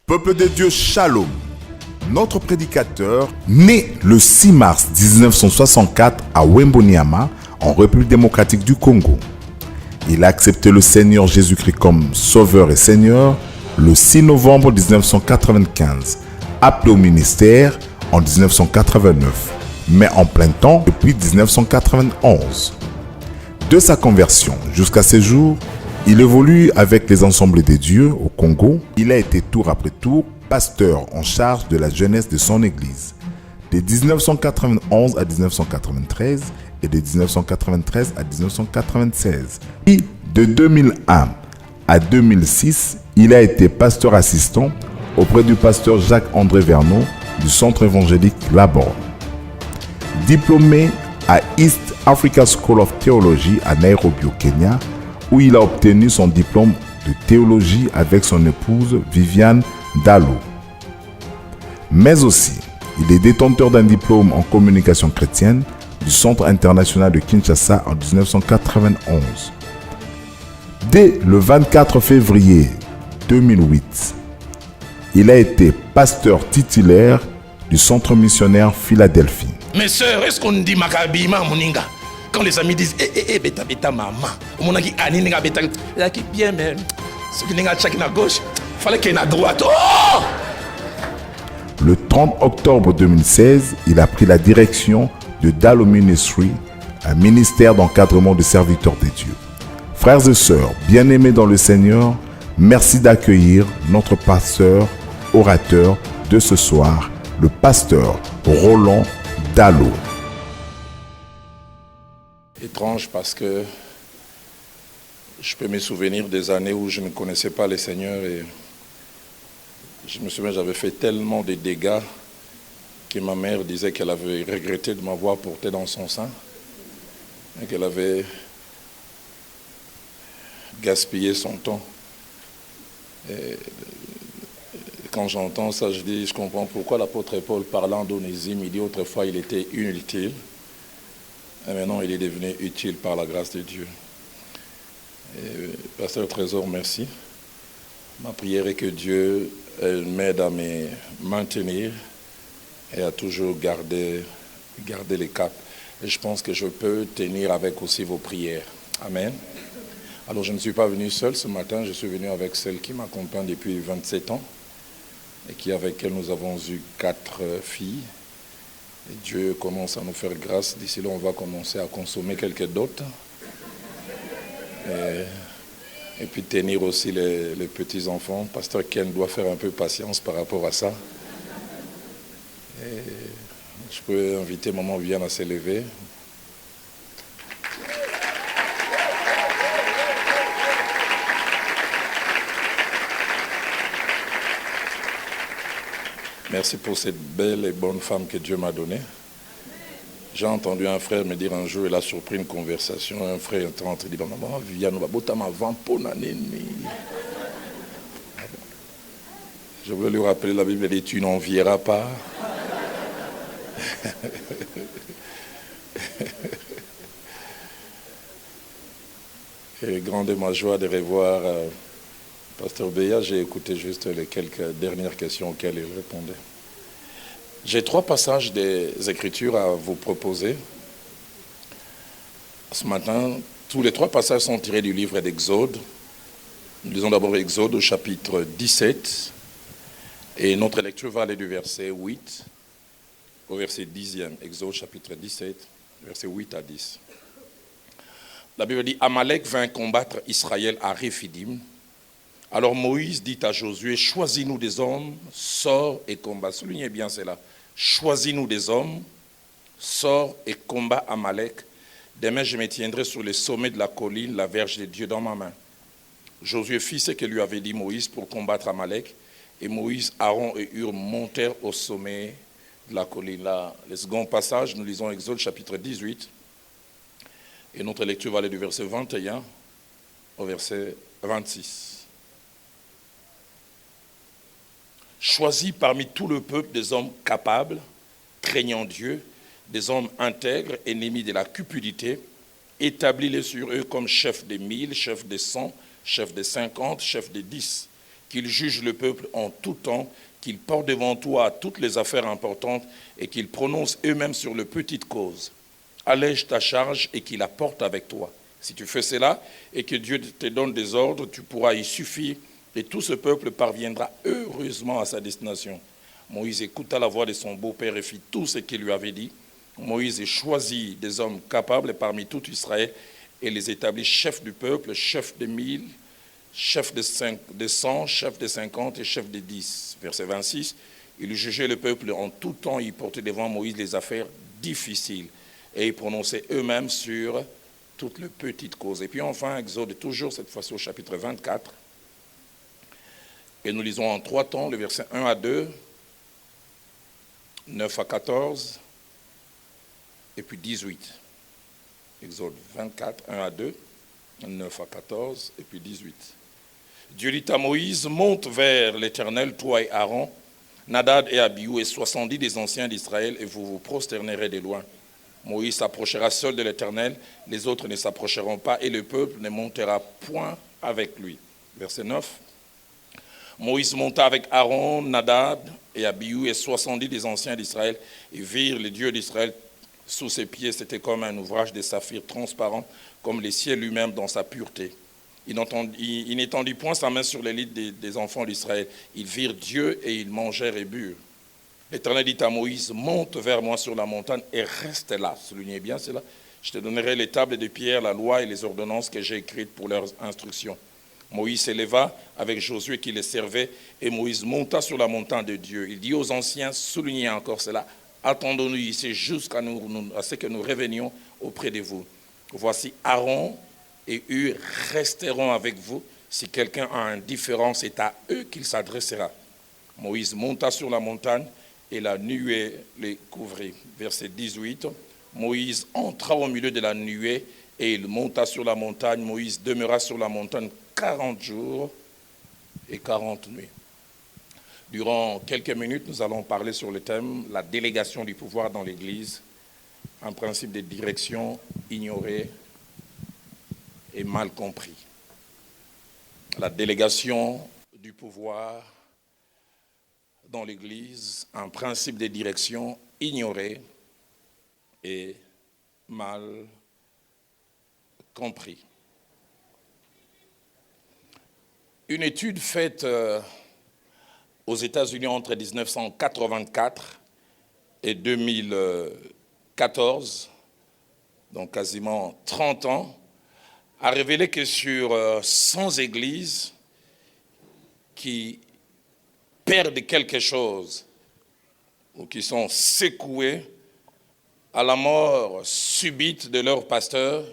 Peuple de Dieu, Shalom. Notre prédicateur, né le 6 mars 1964 à Wemboniama, en République démocratique du Congo. Il a accepté le Seigneur Jésus-Christ comme Sauveur et Seigneur le 6 novembre 1995, appelé au ministère en 1989, mais en plein temps depuis 1991. De sa conversion jusqu'à ces jours, il évolue avec les Ensembles des Dieux au Congo. Il a été tour après tour pasteur en charge de la jeunesse de son église, de 1991 à 1993 et de 1993 à 1996. Puis, de 2001 à 2006, il a été pasteur assistant auprès du pasteur Jacques-André Verneau du centre évangélique Labor. Diplômé à East Africa School of Theology à Nairobi au Kenya, où il a obtenu son diplôme de théologie avec son épouse Viviane Dalo. Mais aussi, il est détenteur d'un diplôme en communication chrétienne du Centre international de Kinshasa en 1991. Dès le 24 février 2008, il a été pasteur titulaire du Centre missionnaire Philadelphie. Mes sœurs, est-ce qu'on dit Makabima Moninga? Quand les amis disent beta beta maman, on a dit Ani ninga beta, là qui bien mais ce qui ninga check na gauche, fallait qu'il y ait à droite. Oh! Le 30 octobre 2016, il a pris la direction de Dalo Ministry, un ministère d'encadrement de serviteurs de Dieu. Frères et sœurs, bien-aimés dans le Seigneur, merci d'accueillir notre pasteur, orateur de ce soir, le pasteur Roland Dalo. Étrange parce que je peux me souvenir des années où je ne connaissais pas le Seigneur et je me souviens, j'avais fait tellement de dégâts que ma mère disait qu'elle avait regretté de m'avoir porté dans son sein et qu'elle avait gaspillé son temps. Et quand j'entends ça, je comprends pourquoi l'apôtre Paul, parlant d'Onésime, il dit autrefois il était inutile. Et maintenant, il est devenu utile par la grâce de Dieu. Et, Pasteur Trésor, merci. Ma prière est que Dieu m'aide à me maintenir et à toujours garder les caps. Et je pense que je peux tenir avec aussi vos prières. Amen. Alors, je ne suis pas venu seul ce matin. Je suis venu avec celle qui m'accompagne depuis 27 ans et avec elle nous avons eu 4 filles. Et Dieu commence à nous faire grâce. D'ici là, on va commencer à consommer quelques d'autres. Et puis tenir aussi les petits-enfants. Pasteur Ken doit faire un peu patience par rapport à ça. Et je peux inviter Maman Viviane à s'élever. Merci pour cette belle et bonne femme que Dieu m'a donnée. J'ai entendu un frère me dire un jour, il a surpris une conversation, un frère est rentré et dit, maman, Viviane, je voulais lui rappeler, la Bible dit, tu n'en vieras pas. Et grande est ma joie de revoir Pasteur Béa, j'ai écouté juste les quelques dernières questions auxquelles il répondait. J'ai 3 passages des Écritures à vous proposer. Ce matin, tous les 3 passages sont tirés du livre d'Exode. Nous lisons d'abord Exode au chapitre 17. Et notre lecture va aller du verset 8 au verset 10e. Exode chapitre 17, verset 8 à 10. La Bible dit, Amalek vint combattre Israël à Réphidim. Alors Moïse dit à Josué, choisis-nous des hommes, sors et combat. Soulignez bien cela. Choisis-nous des hommes, sors et combat Amalek. Demain, je me tiendrai sur le sommet de la colline, la verge de Dieu dans ma main. Josué fit ce que lui avait dit Moïse pour combattre Amalek. Et Moïse, Aaron et Hur montèrent au sommet de la colline. Là, le second passage, nous lisons Exode chapitre 18. Et notre lecture va aller du verset 21 au verset 26. Choisis parmi tout le peuple des hommes capables, craignant Dieu, des hommes intègres, ennemis de la cupidité, établis-les sur eux comme chefs de 1000, chefs de 100, chefs de 50, chefs de 10. qu'ils jugent le peuple en tout temps, qu'ils portent devant toi toutes les affaires importantes et qu'ils prononcent eux-mêmes sur les petites causes. Allège ta charge et qu'ils la portent avec toi. Si tu fais cela et que Dieu te donne des ordres, tu pourras y suffire et tout ce peuple parviendra heureusement à sa destination. Moïse écouta la voix de son beau-père et fit tout ce qu'il lui avait dit. Moïse choisit des hommes capables parmi tout Israël et les établit chefs du peuple, chefs de 1000, chefs de 100, chefs de 50 et chefs de 10. Verset 26, il jugeait le peuple en tout temps, il portait devant Moïse les affaires difficiles et ils prononçaient eux-mêmes sur toutes les petites causes. Et puis enfin, Exode, toujours cette fois-ci au chapitre 24, et nous lisons en 3 temps, le verset 1 à 2, 9 à 14, et puis 18. Exode 24, 1 à 2, 9 à 14, et puis 18. Dieu dit à Moïse, monte vers l'Éternel, toi et Aaron, Nadab et Abihu, et 70 des anciens d'Israël, et vous vous prosternerez de loin. Moïse s'approchera seul de l'Éternel, les autres ne s'approcheront pas, et le peuple ne montera point avec lui. Verset 9. Moïse monta avec Aaron, Nadab et Abihu, et 70 des anciens d'Israël, et virent le Dieu d'Israël sous ses pieds. C'était comme un ouvrage de saphir transparent, comme le ciel lui-même dans sa pureté. Il n'étendit point sa main sur les lits des enfants d'Israël. Ils virent Dieu et ils mangèrent et burent. L'Éternel dit à Moïse, monte vers moi sur la montagne et reste là. Soulignez bien cela. Je te donnerai les tables de pierre, la loi et les ordonnances que j'ai écrites pour leurs instructions. Moïse s'éleva avec Josué qui les servait et Moïse monta sur la montagne de Dieu. Il dit aux anciens, soulignez encore cela, attendons-nous ici jusqu'à ce que nous revenions auprès de vous. Voici Aaron et Hur resteront avec vous. Si quelqu'un a une différence, c'est à eux qu'il s'adressera. Moïse monta sur la montagne et la nuée les couvrit. Verset 18. Moïse entra au milieu de la nuée et il monta sur la montagne. Moïse demeura sur la montagne 40 jours et 40 nuits. Durant quelques minutes, nous allons parler sur le thème « La délégation du pouvoir dans l'Église », un principe de direction ignoré et mal compris. La délégation du pouvoir dans l'Église, un principe de direction ignoré et mal compris. Une étude faite aux États-Unis entre 1984 et 2014, donc quasiment 30 ans, a révélé que sur 100 églises qui perdent quelque chose ou qui sont secouées à la mort subite de leur pasteur,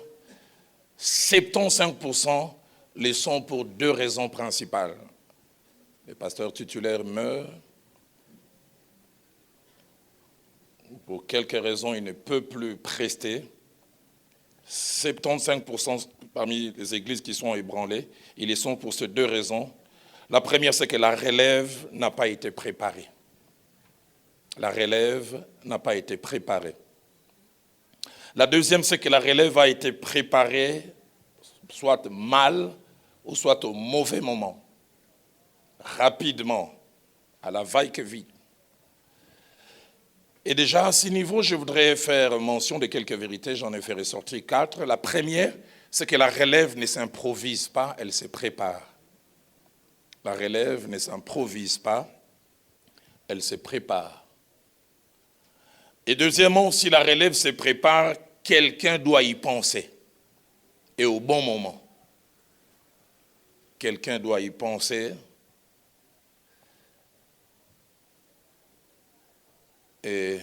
75% le sont pour 2 raisons principales. Le pasteur titulaire meurt, ou pour quelques raisons il ne peut plus prester. 75% parmi les églises qui sont ébranlées, ils le sont pour ces 2 raisons. La première, c'est que la relève n'a pas été préparée. La relève n'a pas été préparée. La deuxième, c'est que la relève a été préparée soit mal ou soit au mauvais moment, rapidement, à la va-et-vite. Et déjà à ce niveau, je voudrais faire mention de quelques vérités, j'en ai fait ressortir 4. La première, c'est que la relève ne s'improvise pas, elle se prépare. La relève ne s'improvise pas, elle se prépare. Et deuxièmement, si la relève se prépare, quelqu'un doit y penser. Et au bon moment. Quelqu'un doit y penser. Et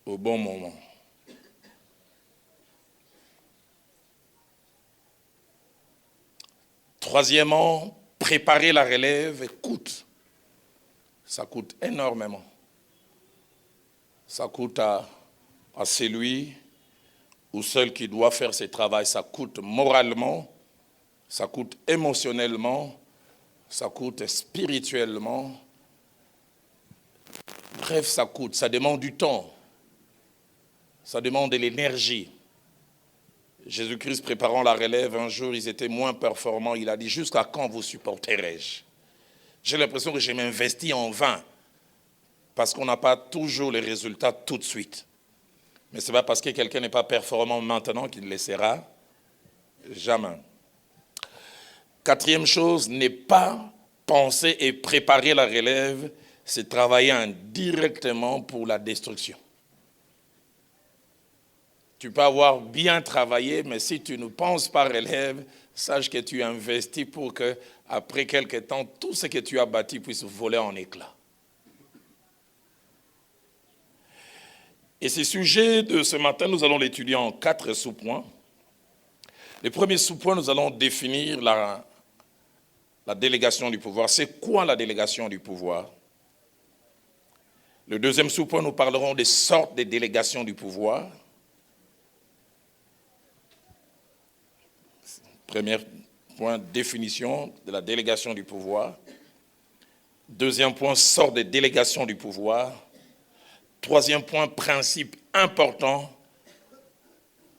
au bon moment. Troisièmement, préparer la relève coûte. Ça coûte énormément. Ça coûte à celui ou seul qui doit faire ce travail. Ça coûte moralement, ça coûte émotionnellement, ça coûte spirituellement. Bref, ça coûte, ça demande du temps, ça demande de l'énergie. Jésus-Christ préparant la relève, un jour, ils étaient moins performants. Il a dit, jusqu'à quand vous supporterai-je? J'ai l'impression que j'ai m'investi en vain parce qu'on n'a pas toujours les résultats tout de suite. Mais ce n'est pas parce que quelqu'un n'est pas performant maintenant qu'il ne le sera jamais. Quatrième chose, n'est pas penser et préparer la relève, c'est travailler indirectement pour la destruction. Tu peux avoir bien travaillé, mais si tu ne penses pas relève, sache que tu investis pour que, après quelque temps, tout ce que tu as bâti puisse voler en éclats. Et ce sujet de ce matin, nous allons l'étudier en 4 sous-points. Le premier sous-point, nous allons définir la délégation du pouvoir. C'est quoi la délégation du pouvoir? Le deuxième sous-point, nous parlerons des sortes de délégations du pouvoir. Premier point, définition de la délégation du pouvoir. Deuxième point, sorte de délégation du pouvoir. Troisième point, principe important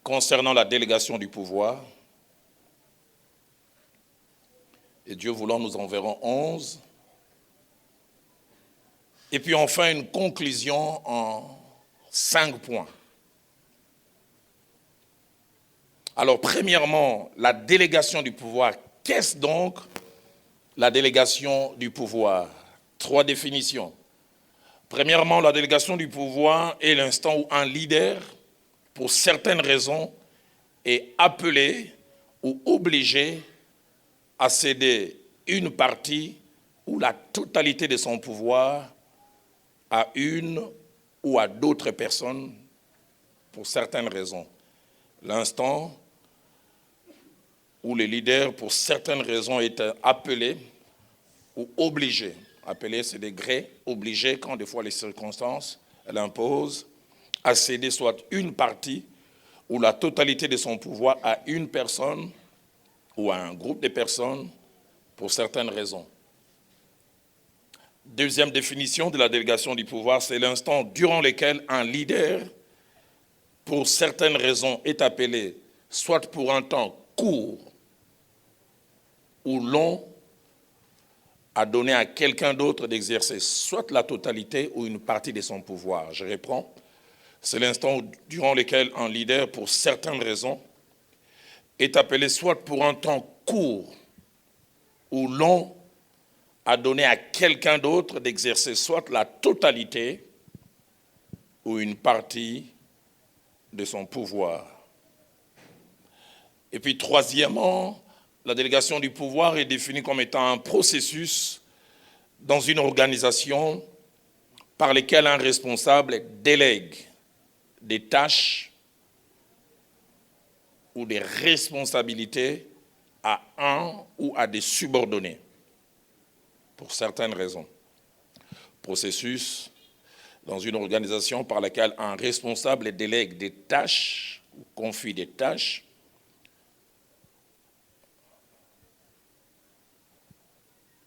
concernant la délégation du pouvoir. Et Dieu voulant, nous en verrons 11. Et puis enfin, une conclusion en 5 points. Alors, premièrement, la délégation du pouvoir. Qu'est-ce donc la délégation du pouvoir? 3 définitions. Premièrement, la délégation du pouvoir est l'instant où un leader, pour certaines raisons, est appelé ou obligé à céder une partie ou la totalité de son pouvoir à une ou à d'autres personnes pour certaines raisons. L'instant où le leader, pour certaines raisons, est appelé ou obligé. Appelé, c'est des grés, obligé, quand des fois les circonstances l'imposent, à céder soit une partie ou la totalité de son pouvoir à une personne ou à un groupe de personnes pour certaines raisons. Deuxième définition de la délégation du pouvoir, c'est l'instant durant lequel un leader, pour certaines raisons, est appelé, soit pour un temps court ou long, à donner à quelqu'un d'autre d'exercer soit la totalité ou une partie de son pouvoir. Je reprends. C'est l'instant durant lequel un leader, pour certaines raisons, est appelé soit pour un temps court ou long, à donner à quelqu'un d'autre d'exercer soit la totalité ou une partie de son pouvoir. Et puis troisièmement, la délégation du pouvoir est définie comme étant un processus dans une organisation par lequel un responsable délègue des tâches ou des responsabilités à un ou à des subordonnés, pour certaines raisons. Processus dans une organisation par laquelle un responsable délègue des tâches ou confie des tâches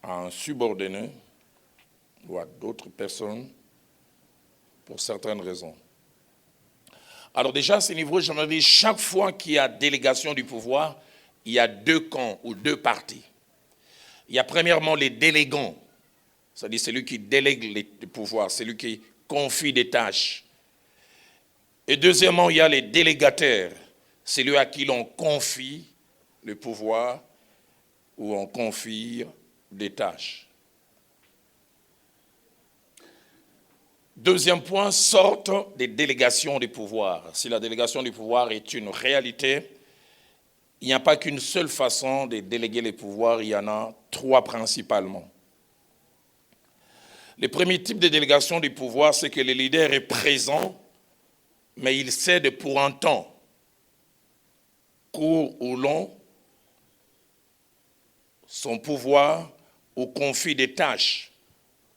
à un subordonné ou à d'autres personnes pour certaines raisons. Alors déjà, à ce niveau, je me dis, chaque fois qu'il y a délégation du pouvoir, il y a 2 camps ou 2 parties. Il y a premièrement les délégants, c'est-à-dire celui qui délègue les pouvoirs, celui qui confie des tâches. Et deuxièmement, il y a les délégataires, celui à qui l'on confie le pouvoir ou on confie des tâches. Deuxième point, sorte des délégations du pouvoir. Si la délégation du pouvoir est une réalité, il n'y a pas qu'une seule façon de déléguer les pouvoirs, il y en a 3 principalement. Le premier type de délégation du pouvoir, c'est que le leader est présent, mais il cède pour un temps, court ou long, son pouvoir ou confie des tâches,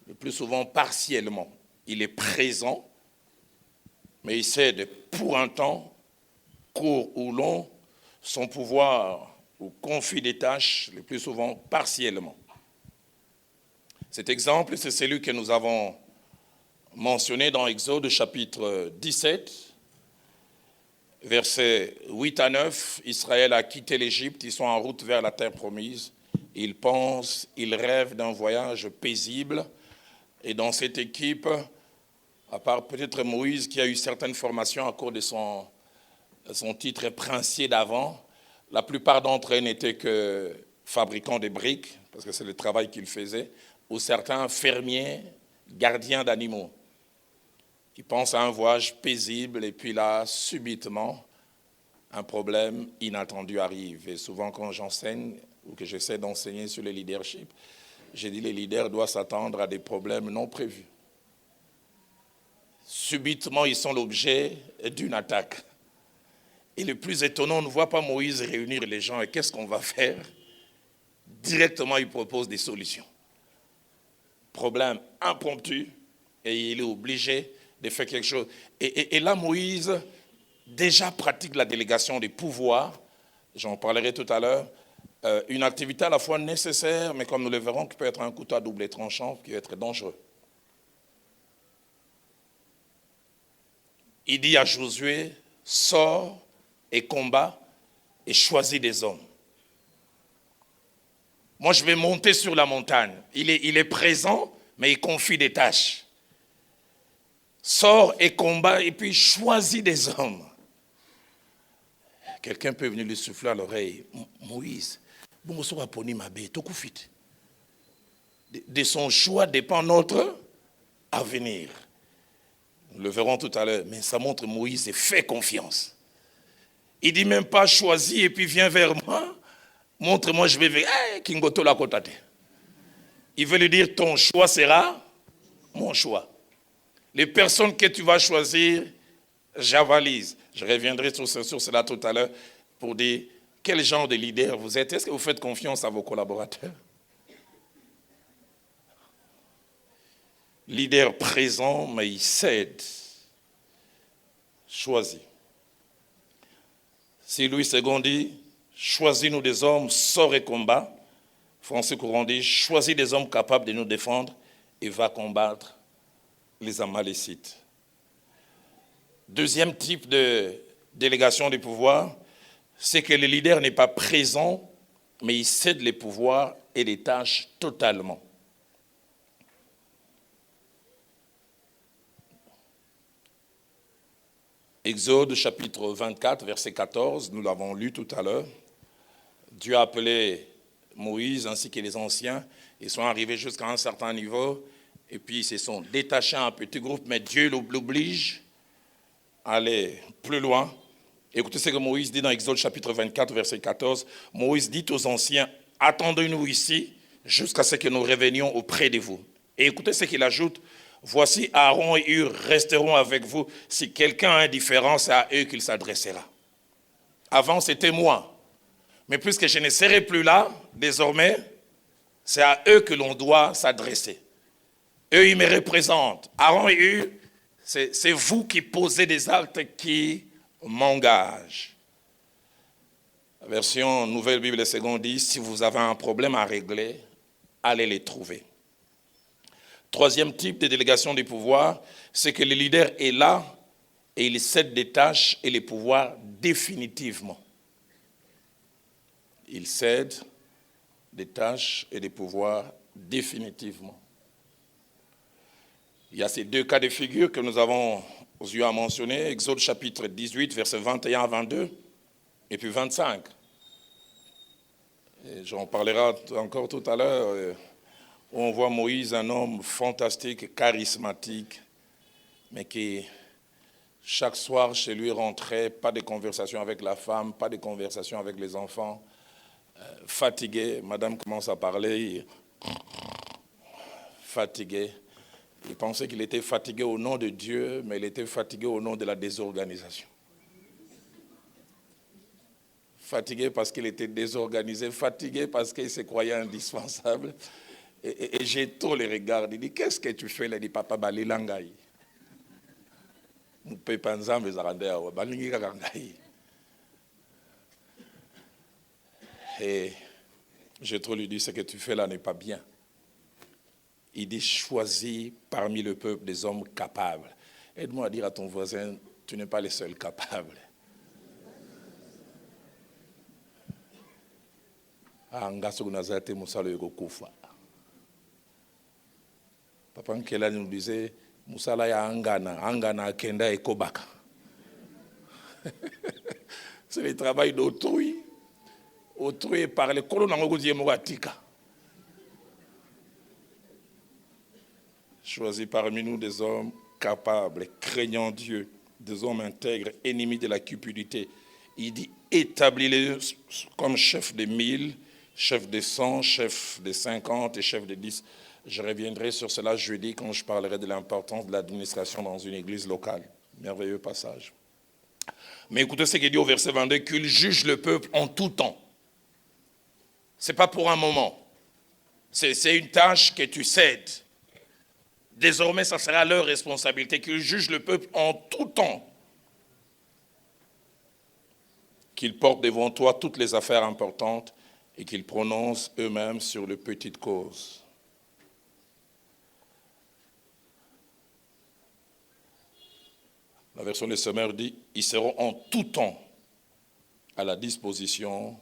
le plus souvent partiellement. Il est présent, mais il cède pour un temps, court ou long, son pouvoir ou confie des tâches, le plus souvent partiellement. Cet exemple, c'est celui que nous avons mentionné dans Exode chapitre 17. versets 8 à 9, Israël a quitté l'Égypte, ils sont en route vers la terre promise. Ils pensent, ils rêvent d'un voyage paisible. Et dans cette équipe, à part peut-être Moïse qui a eu certaines formations à cause de son titre princier d'avant, la plupart d'entre eux n'étaient que fabricants de briques, parce que c'est le travail qu'ils faisaient, ou certains fermiers, gardiens d'animaux. Ils pensent à un voyage paisible et puis là, subitement, un problème inattendu arrive. Et souvent quand j'enseigne ou que j'essaie d'enseigner sur le leadership, j'ai dit que les leaders doivent s'attendre à des problèmes non prévus. Subitement, ils sont l'objet d'une attaque. Et le plus étonnant, on ne voit pas Moïse réunir les gens. Et qu'est-ce qu'on va faire? Directement, il propose des solutions. Problème impromptu, et il est obligé de faire quelque chose. Et là, Moïse déjà pratique la délégation des pouvoirs. J'en parlerai tout à l'heure. Une activité à la fois nécessaire, mais comme nous le verrons, qui peut être un couteau à double tranchant, qui peut être dangereux. Il dit à Josué, sors et combat et choisis des hommes. Moi, je vais monter sur la montagne. Il est présent, mais il confie des tâches. Sors et combat et puis choisis des hommes. Quelqu'un peut venir lui souffler à l'oreille. Moïse, bon, on sera poni mabé, tout coufit. De son choix dépend notre avenir. Nous le verrons tout à l'heure, mais ça montre Moïse et fait confiance. Il dit même pas choisis et puis viens vers moi. Montre-moi, je vais vers. Kingoto la kotate. Il veut lui dire ton choix sera mon choix. Les personnes que tu vas choisir, j'avalise. Je reviendrai sur cela tout à l'heure pour dire quel genre de leader vous êtes. Est-ce que vous faites confiance à vos collaborateurs? Leader présent, mais il cède. Choisis. Si Louis II dit, choisis-nous des hommes, sors et combat. Français Courant dit, choisis des hommes capables de nous défendre et va combattre les Amalécites. Deuxième type de délégation des pouvoirs, c'est que le leader n'est pas présent, mais il cède les pouvoirs et les tâches totalement. Exode chapitre 24, verset 14, nous l'avons lu tout à l'heure. Dieu a appelé Moïse ainsi que les anciens. Ils sont arrivés jusqu'à un certain niveau et puis ils se sont détachés à un petit groupe, mais Dieu l'oblige à aller plus loin. Écoutez ce que Moïse dit dans Exode chapitre 24, verset 14. Moïse dit aux anciens, attendez-nous ici jusqu'à ce que nous revenions auprès de vous. Et écoutez ce qu'il ajoute. Voici Aaron et Hur resteront avec vous. Si quelqu'un a indifférent, c'est à eux qu'il s'adressera. Avant, c'était moi. Mais puisque je ne serai plus là, désormais, c'est à eux que l'on doit s'adresser. Eux, ils me représentent. Aaron et Hur, c'est vous qui posez des actes qui m'engagent. La version Nouvelle Bible Seconde dit, si vous avez un problème à régler, allez les trouver. Troisième type de délégation des pouvoirs, c'est que le leader est là et il cède des tâches et les pouvoirs définitivement. Il cède des tâches et des pouvoirs définitivement. Il y a ces deux cas de figure que nous avons eu à mentionner, Exode chapitre 18, versets 21 à 22, et puis 25. Et j'en parlerai encore tout à l'heure. On voit Moïse, un homme fantastique, charismatique, mais qui, chaque soir, chez lui, rentrait, pas de conversation avec la femme, pas de conversation avec les enfants, fatigué. Madame commence à parler, fatigué. Il pensait qu'il était fatigué au nom de Dieu, mais il était fatigué au nom de la désorganisation. Fatigué parce qu'il était désorganisé, fatigué parce qu'il se croyait indispensable. Et j'ai trop les regards. Il dit, qu'est-ce que tu fais là? Il dit, papa, balilangai. Et j'ai trop lui dit, ce que tu fais là n'est pas bien. Il dit, choisis parmi le peuple des hommes capables. Aide-moi à dire à ton voisin, tu n'es pas le seul capable. Angaso Nazate Moussalo Yokokufa. Papa Nkela nous disait, Moussala ya Angana Kenda et Kobaka. C'est le travail d'autrui. Autrui par les colons Moratika. Choisis parmi nous des hommes capables, craignant Dieu, des hommes intègres, ennemis de la cupidité. Il dit, établis-les comme chefs de 1000, chefs de 100, chefs de 50 et chefs de 10. Je reviendrai sur cela jeudi quand je parlerai de l'importance de l'administration dans une église locale. Merveilleux passage. Mais écoutez ce qu'il dit au verset 22, qu'il juge le peuple en tout temps. Ce n'est pas pour un moment. C'est une tâche que tu cèdes. Désormais, ça sera leur responsabilité, qu'ils jugent le peuple en tout temps. Qu'ils portent devant toi toutes les affaires importantes et qu'ils prononcent eux-mêmes sur les petites causes. La version des Sommeurs dit, ils seront en tout temps à la disposition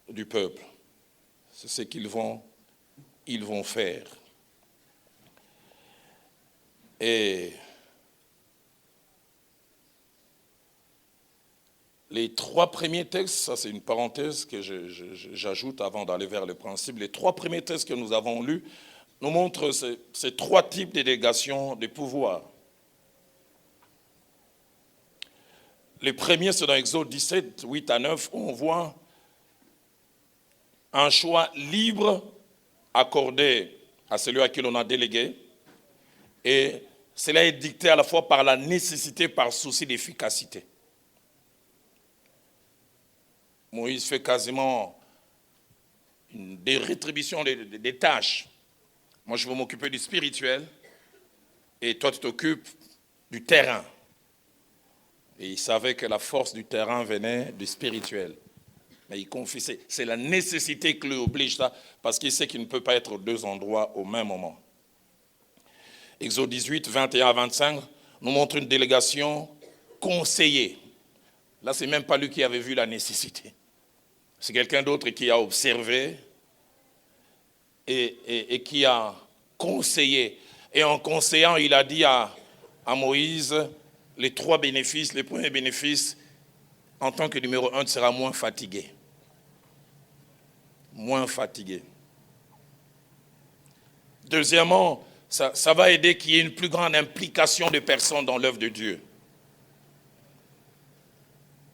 du peuple. C'est ce qu'ils vont faire. Et les 3 premiers textes, ça c'est une parenthèse que j'ajoute avant d'aller vers le principe, les 3 premiers textes que nous avons lus nous montrent ces 3 types de délégations de pouvoir. Le premier, c'est dans Exode 17, 8 à 9, où on voit un choix libre accordé à celui à qui l'on a délégué. Et cela est dicté à la fois par la nécessité, par souci d'efficacité. Moïse fait quasiment des rétributions des tâches. Moi, je vais m'occuper du spirituel et toi, tu t'occupes du terrain. Et il savait que la force du terrain venait du spirituel. Mais il confessait, c'est la nécessité qui l'oblige là, parce qu'il sait qu'il ne peut pas être aux 2 endroits au même moment. Exode 18, 21 à 25, nous montre une délégation conseillée. Là, ce n'est même pas lui qui avait vu la nécessité. C'est quelqu'un d'autre qui a observé et qui a conseillé. Et en conseillant, il a dit à Moïse les 3 bénéfices. Le premier bénéfice, en tant que numéro 1, tu seras moins fatigué. Moins fatigué. Deuxièmement, ça va aider qu'il y ait une plus grande implication de personnes dans l'œuvre de Dieu.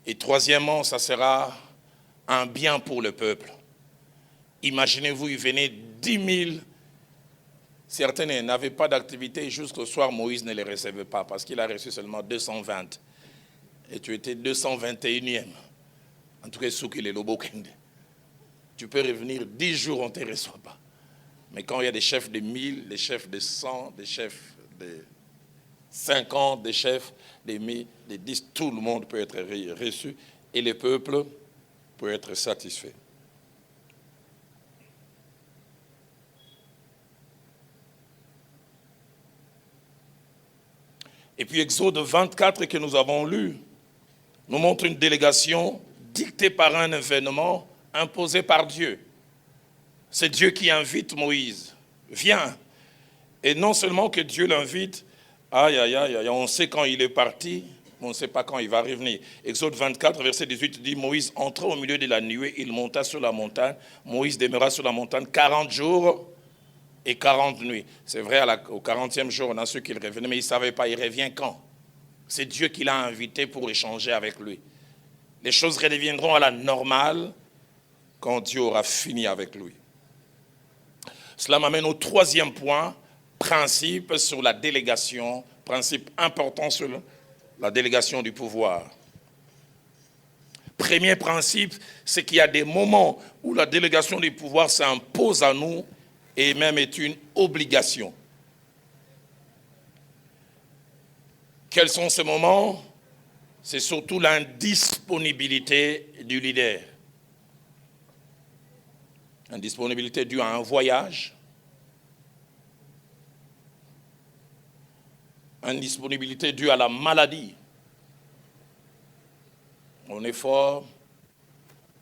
Et troisièmement, ça sera un bien pour le peuple. Imaginez-vous, il venait 10 000. Certains n'avaient pas d'activité. Jusqu'au soir, Moïse ne les recevait pas parce qu'il a reçu seulement 220. Et tu étais 221e. En tout cas, Soukil et Lobokende. Tu peux revenir 10 jours, on ne te reçoit pas. Mais quand il y a des chefs de 1000, des chefs de 100, des chefs de 50, des chefs de 1000, de 10, tout le monde peut être reçu et le peuple peut être satisfait. Et puis Exode 24 que nous avons lu nous montre une délégation dictée par un événement imposé par Dieu. C'est Dieu qui invite Moïse. Viens. Et non seulement que Dieu l'invite, on sait quand il est parti, mais on ne sait pas quand il va revenir. Exode 24, verset 18 dit, Moïse entra au milieu de la nuée, il monta sur la montagne. Moïse demeura sur la montagne 40 jours et 40 nuits. C'est vrai, au 40e jour, on a su qu'il revenait, mais il ne savait pas, il revient quand? C'est Dieu qui l'a invité pour échanger avec lui. Les choses redeviendront à la normale quand Dieu aura fini avec lui. Cela m'amène au 3e point, principe sur la délégation, principe important sur la délégation du pouvoir. Premier principe, c'est qu'il y a des moments où la délégation du pouvoir s'impose à nous et même est une obligation. Quels sont ces moments? C'est surtout l'indisponibilité du leader. Indisponibilité due à un voyage, indisponibilité due à la maladie. On est fort,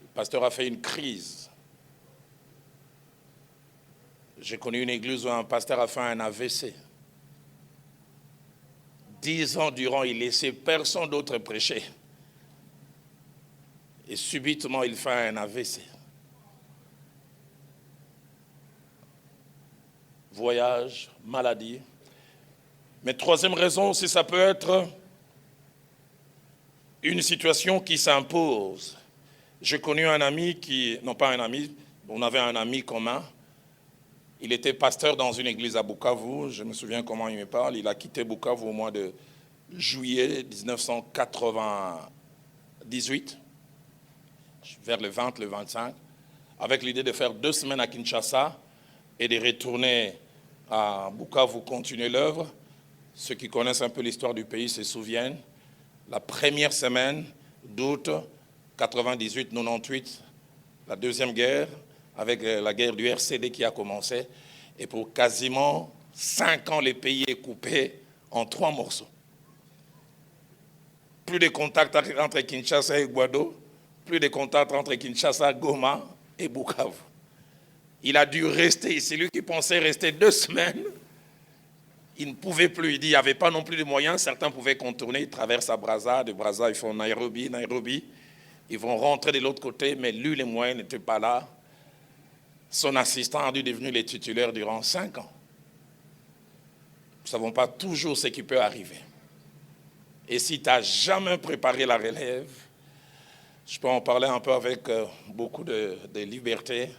le pasteur a fait une crise. J'ai connu une église où un pasteur a fait un AVC. 10 ans durant, il laissait personne d'autre prêcher. Et subitement, il fait un AVC. Voyage, maladie. Mais troisième raison aussi, ça peut être une situation qui s'impose. J'ai connu un ami non pas un ami, on avait un ami commun. Il était pasteur dans une église à Bukavu. Je me souviens comment il me parle. Il a quitté Bukavu au mois de juillet 1998, vers le 20, le 25, avec l'idée de faire 2 semaines à Kinshasa et de retourner à Bukavu continuer l'œuvre. Ceux qui connaissent un peu l'histoire du pays se souviennent. La première semaine d'août 98-98, la deuxième guerre, avec la guerre du RCD qui a commencé. Et pour quasiment 5 ans, le pays est coupé en 3 morceaux. Plus de contacts entre Kinshasa et Guado, plus de contacts entre Kinshasa, Goma et Bukavu. Il a dû rester, c'est lui qui pensait rester 2 semaines. Il ne pouvait plus, il dit, il n'y avait pas non plus de moyens. Certains pouvaient contourner, ils traversent à Brazza, de Brazza ils font Nairobi, ils vont rentrer de l'autre côté, mais lui, les moyens n'étaient pas là. Son assistant a dû devenir le titulaire durant 5 ans. Nous ne savons pas toujours ce qui peut arriver. Et si tu n'as jamais préparé la relève, je peux en parler un peu avec beaucoup de liberté.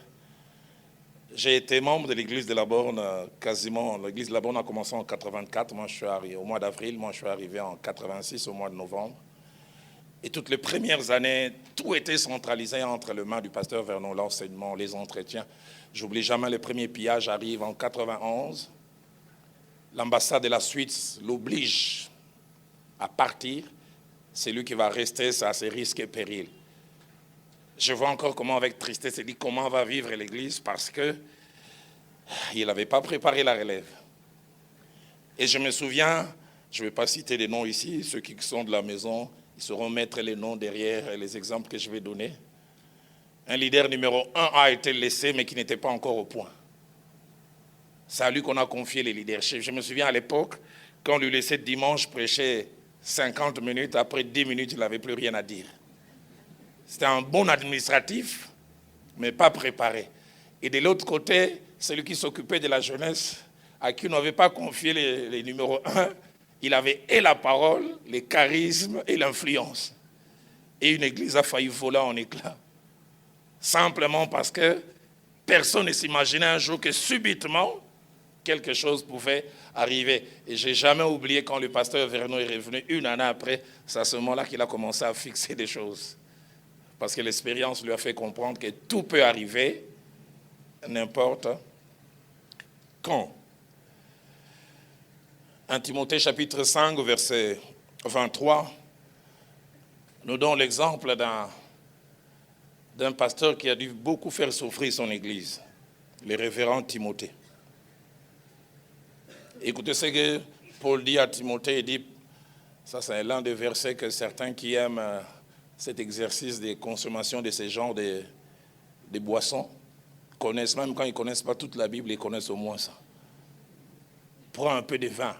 J'ai été membre de l'église de la Borne quasiment. L'église de la Borne a commencé en 84. Moi, je suis arrivé au mois d'avril. Moi, je suis arrivé en 86 au mois de novembre. Et toutes les premières années, tout était centralisé entre les mains du pasteur Vernon, l'enseignement, les entretiens. J'oublie jamais, le premier pillage arrive en 91. L'ambassade de la Suisse l'oblige à partir. C'est lui qui va rester, ça, c'est risque et péril. Je vois encore comment, avec tristesse, il dit comment va vivre l'église parce qu'il n'avait pas préparé la relève. Et je me souviens, je ne vais pas citer les noms ici, ceux qui sont de la maison, ils sauront mettre les noms derrière les exemples que je vais donner. Un leader numéro 1 a été laissé, mais qui n'était pas encore au point. C'est à lui qu'on a confié les leaderships. Je me souviens à l'époque, quand on lui laissait dimanche prêcher 50 minutes, après 10 minutes, il n'avait plus rien à dire. C'était un bon administratif, mais pas préparé. Et de l'autre côté, celui qui s'occupait de la jeunesse, à qui on n'avait pas confié les numéros 1, il avait et la parole, les charismes et l'influence. Et une église a failli voler en éclats. Simplement parce que personne ne s'imaginait un jour que subitement, quelque chose pouvait arriver. Et je n'ai jamais oublié quand le pasteur Vernon est revenu 1 année après, c'est à ce moment-là qu'il a commencé à fixer des choses. Parce que l'expérience lui a fait comprendre que tout peut arriver, n'importe quand. 1 Timothée chapitre 5, verset 23, nous donne l'exemple d'un pasteur qui a dû beaucoup faire souffrir son église, le révérend Timothée. Écoutez ce que Paul dit à Timothée, il dit, ça c'est l'un des versets que certains qui aiment cet exercice de consommation de ces genres de boissons connaissent, même quand ils ne connaissent pas toute la Bible, ils connaissent au moins ça. Prends un peu de vin.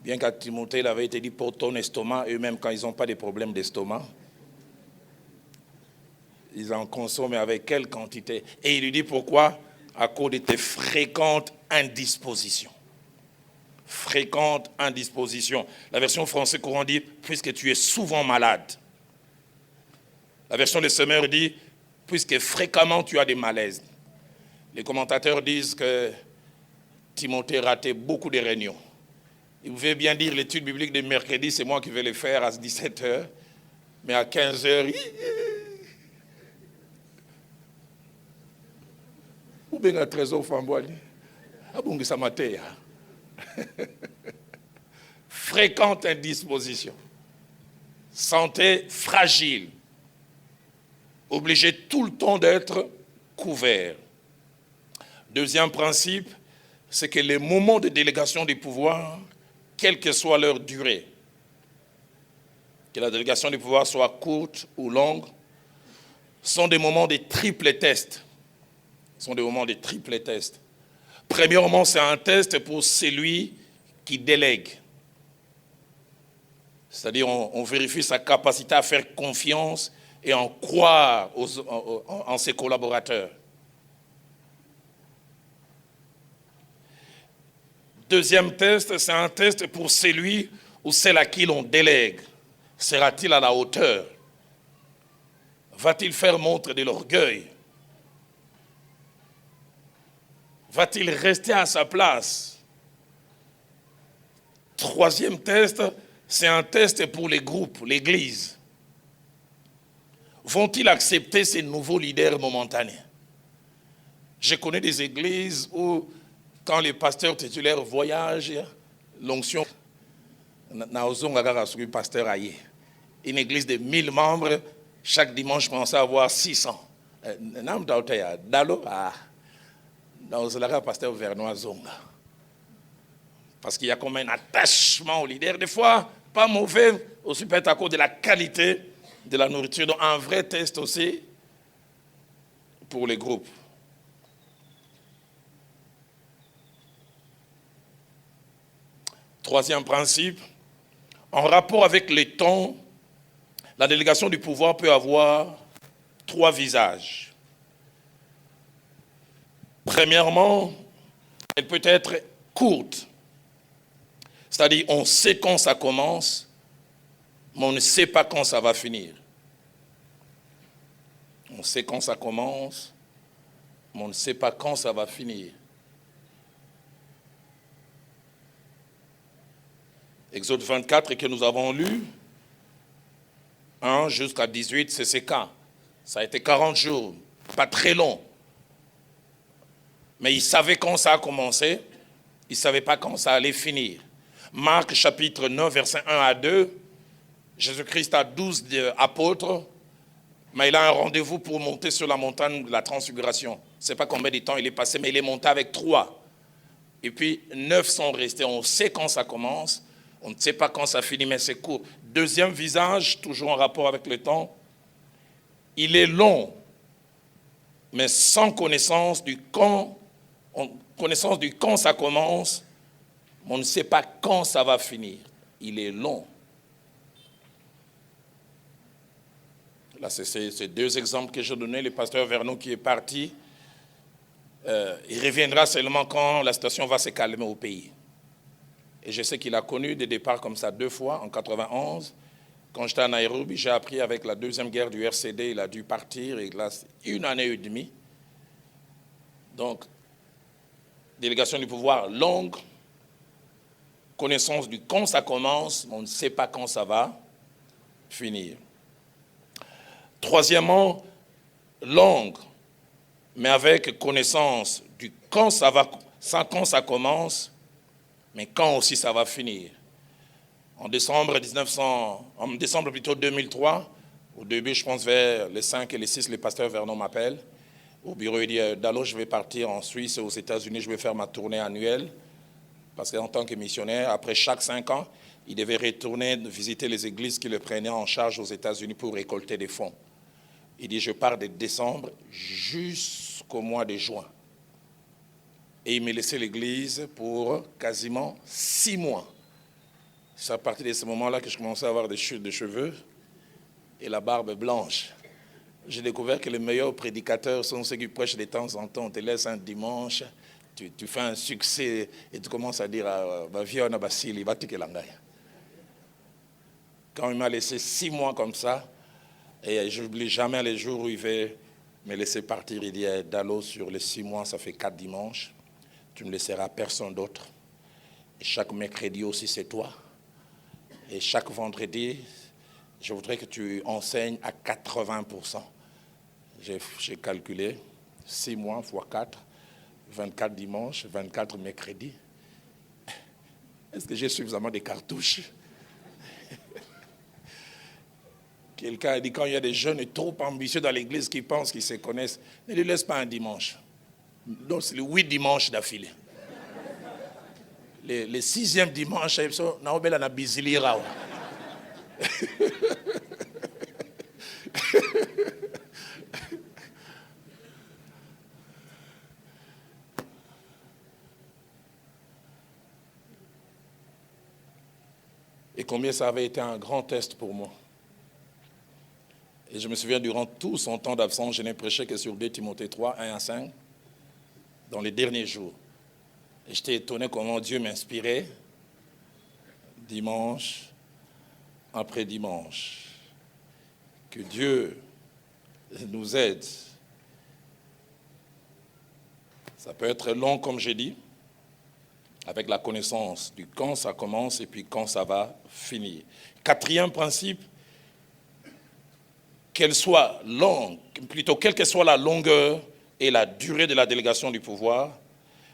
Bien qu'à Timothée, il avait été dit pour ton estomac, eux-mêmes quand ils n'ont pas de problème d'estomac, ils en consomment avec quelle quantité? Et il lui dit pourquoi? À cause de tes fréquentes indispositions. Fréquentes indispositions. La version française courant dit, puisque tu es souvent malade. La version des Semeurs dit, puisque fréquemment tu as des malaises. Les commentateurs disent que Timothée ratait beaucoup de réunions. Il pouvait bien dire l'étude biblique de mercredi, c'est moi qui vais le faire à 17h, mais à 15h, ou bien à 13h, Famboali. Fréquente indisposition. Santé fragile. Obligé tout le temps d'être couvert. Deuxième principe, c'est que les moments de délégation du pouvoir, quelle que soit leur durée, que la délégation du pouvoir soit courte ou longue, sont des moments de triple test. Ce sont des moments de triple test. Premièrement, c'est un test pour celui qui délègue. C'est-à-dire, on vérifie sa capacité à faire confiance et en croire en ses collaborateurs. Deuxième test, c'est un test pour celui ou celle à qui l'on délègue. Sera-t-il à la hauteur? Va-t-il faire montre de l'orgueil? Va-t-il rester à sa place? Troisième test, c'est un test pour les groupes, l'Église. Vont-ils accepter ces nouveaux leaders momentanés? Je connais des églises où, quand les pasteurs titulaires voyagent, l'onction, pasteur aïe. Une église de 1000 membres, chaque dimanche, je commençais à avoir 600. Pasteur Vernois Zonga. Parce qu'il y a comme un attachement au leader. Des fois, pas mauvais, aussi peut-être à cause de la qualité de la nourriture. Donc, un vrai test aussi pour les groupes. Troisième principe, en rapport avec les temps, la délégation du pouvoir peut avoir 3 visages. Premièrement, elle peut être courte. C'est-à-dire, on sait quand ça commence, mais on ne sait pas quand ça va finir. On sait quand ça commence, mais on ne sait pas quand ça va finir. Exode 24 que nous avons lu, 1 jusqu'à 18, c'est ce cas. Ça a été 40 jours, pas très long. Mais ils savaient quand ça a commencé, ils ne savaient pas quand ça allait finir. Marc chapitre 9, versets 1 à 2, Jésus-Christ a 12 apôtres, mais il a un rendez-vous pour monter sur la montagne de la transfiguration. Je ne sais pas combien de temps il est passé, mais il est monté avec 3. Et puis 9 sont restés. On sait quand ça commence, on ne sait pas quand ça finit, mais c'est court. Deuxième visage, toujours en rapport avec le temps, il est long, mais sans connaissance du quand ça commence, on ne sait pas quand ça va finir. Il est long. Là, c'est ces 2 exemples que j'ai donnés. Le pasteur Vernon qui est parti, il reviendra seulement quand la situation va se calmer au pays. Et je sais qu'il a connu des départs comme ça 2 fois, en 91. Quand j'étais à Nairobi, j'ai appris avec la 2e guerre du RCD, il a dû partir, et là, 1 année et demie. Donc, délégation du pouvoir longue, connaissance du quand ça commence, mais on ne sait pas quand ça va finir. Troisièmement, longue, mais avec connaissance du quand ça va, sans quand ça commence, mais quand aussi ça va finir. En décembre 2003, au début, je pense vers les 5 et les 6, le pasteur Vernon m'appelle. Au bureau, il dit, Dalo, je vais partir en Suisse, aux États-Unis, je vais faire ma tournée annuelle. Parce qu'en tant que missionnaire, après chaque 5 ans, il devait retourner visiter les églises qui le prenaient en charge aux États-Unis pour récolter des fonds. Il dit, je pars de décembre jusqu'au mois de juin. Et il m'a laissé l'église pour quasiment 6 mois. C'est à partir de ce moment-là que je commençais à avoir des chutes de cheveux et la barbe blanche. J'ai découvert que les meilleurs prédicateurs sont ceux qui prêchent de temps en temps. On te laisse un dimanche, tu fais un succès et tu commences à dire quand il m'a laissé 6 mois comme ça, et je n'oublie jamais les jours où il va me laisser partir. Il dit, Dalo, sur les 6 mois, ça fait 4 dimanches. Tu ne laisseras personne d'autre. Et chaque mercredi aussi, c'est toi. Et chaque vendredi, je voudrais que tu enseignes à 80%. J'ai calculé 6 mois x 4, 24 dimanches, 24 mercredis. Est-ce que j'ai suffisamment de cartouches? Quelqu'un a dit, quand il y a des jeunes trop ambitieux dans l'église qui pensent qu'ils se connaissent, ne les laisse pas un dimanche. Donc c'est les 8 dimanches d'affilée. Les 6e dimanche, on a bizili rao. combien ça avait été un grand test pour moi. Et je me souviens, durant tout son temps d'absence, je n'ai prêché que sur 2 Timothée 3, 1 à 5, dans les derniers jours. Et j'étais étonné comment Dieu m'inspirait, dimanche après dimanche. Que Dieu nous aide. Ça peut être long, comme j'ai dit, avec la connaissance du quand ça commence et puis quand ça va finir. 4e principe, quelle que soit la longueur et la durée de la délégation du pouvoir,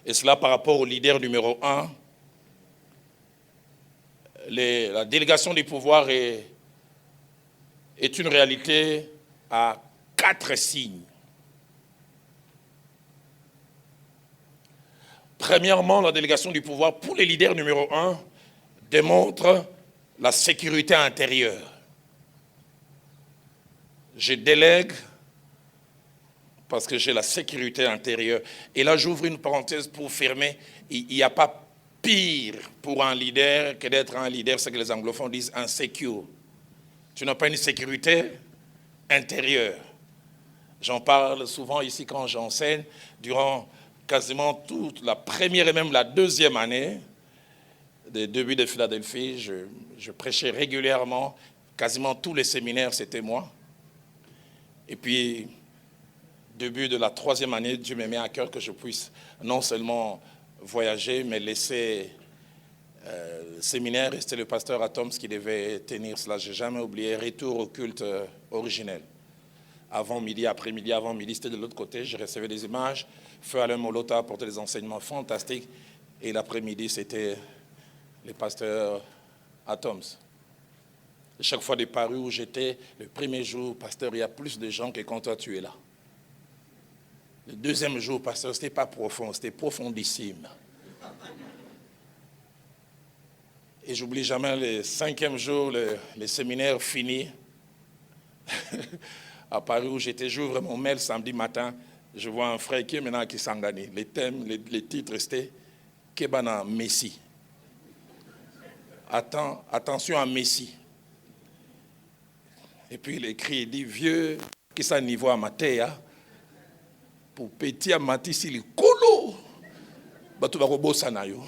et cela par rapport au leader numéro 1, la délégation du pouvoir est une réalité à 4 signes. Premièrement, la délégation du pouvoir pour les leaders numéro 1 démontre la sécurité intérieure. Je délègue parce que j'ai la sécurité intérieure. Et là, j'ouvre une parenthèse pour fermer. Il n'y a pas pire pour un leader que d'être un leader, c'est que les anglophones disent insecure. Tu n'as pas une sécurité intérieure. J'en parle souvent ici quand j'enseigne. Durant quasiment toute la première et même la 2e année des débuts de Philadelphie, je prêchais régulièrement. Quasiment tous les séminaires, c'était moi. Et puis, début de la 3e année, Dieu me met à cœur que je puisse non seulement voyager, mais laisser le séminaire. Et c'était le pasteur Atoms qui devait tenir cela. Je n'ai jamais oublié. Retour au culte originel. Avant midi, après midi, avant midi, c'était de l'autre côté. Je recevais des images. Feu Alain Molota apportait des enseignements fantastiques. Et l'après-midi, c'était le pasteur Atoms. Chaque fois des parus où j'étais, le premier jour, pasteur, il y a plus de gens que quand toi tu es là. Le 2e jour, pasteur, ce n'était pas profond, c'était profondissime. Et j'oublie jamais le 5e jour, le séminaire fini. À Paris où j'étais, j'ouvre mon mail samedi matin, je vois un frère qui est maintenant qui s'engage. Les thèmes, les titres, c'était Kebana Messie. Attention à Messie. Et puis il écrit, il dit, vieux, qui ça niveau à Matéa, pour petit à Matisse, il est colo. Batou va robo sanayo.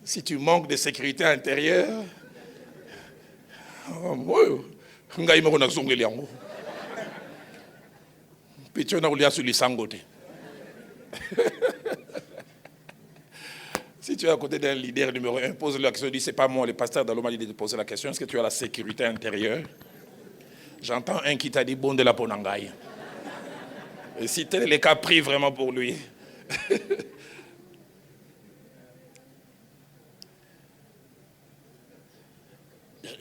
Si tu manques de sécurité intérieure, ngai mo na zongeli yango. Picho na ulia sur lisangote. Si tu es à côté d'un leader numéro 1, pose la question, dis, c'est pas moi, le pasteur Daloma dit de poser la question, est-ce que tu as la sécurité intérieure? J'entends un qui t'a dit, bon de la ponangaï. Et si tel est le cas, prie vraiment pour lui.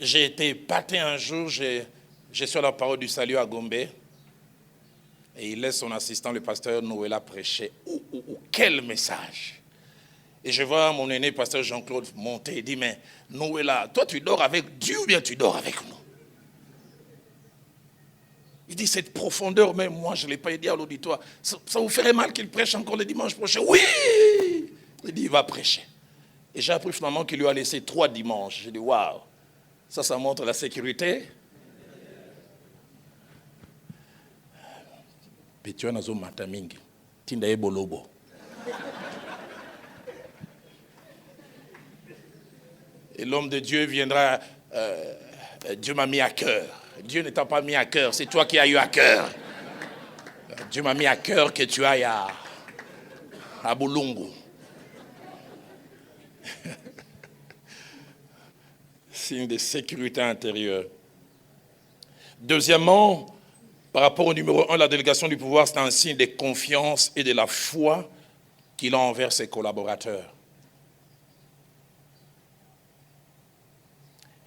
J'ai été épaté un jour, j'ai sur la parole du salut à Gombe, et il laisse son assistant, le pasteur Noëlla, prêcher. Quel message! Et je vois mon aîné, pasteur Jean-Claude, monter et dire, mais Noëlla, toi tu dors avec Dieu ou bien tu dors avec nous? Il dit, cette profondeur, même moi je ne l'ai pas dit à l'auditoire, ça vous ferait mal qu'il prêche encore le dimanche prochain? Oui! Il dit, il va prêcher. Et j'ai appris finalement qu'il lui a laissé 3 dimanches. J'ai dit, waouh, ça montre la sécurité. Petio nazo matamingi, tinda ebolobo. Et l'homme de Dieu viendra, Dieu m'a mis à cœur. Dieu ne t'a pas mis à cœur, c'est toi qui as eu à cœur. Dieu m'a mis à cœur que tu ailles à Boulungu. Signe de sécurité intérieure. Deuxièmement, par rapport au numéro 1, la délégation du pouvoir, c'est un signe de confiance et de la foi qu'il a envers ses collaborateurs.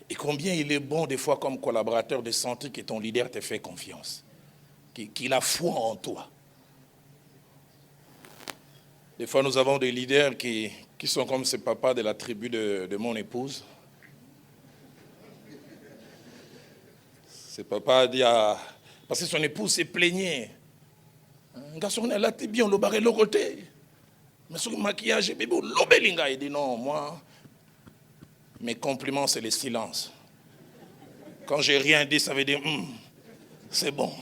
Et combien il est bon des fois comme collaborateur de sentir que ton leader te fait confiance, qu'il a foi en toi. Des fois nous avons des leaders qui sont comme ces papas de la tribu de mon épouse. Ce papa a dit parce que son épouse s'est plaignée. Un garçon est là, t'es bien, le barré, le côté. Mais sur le maquillage, l'obelinga, il dit non, moi, mes compliments, c'est le silence. Quand j'ai rien dit, ça veut dire, c'est bon.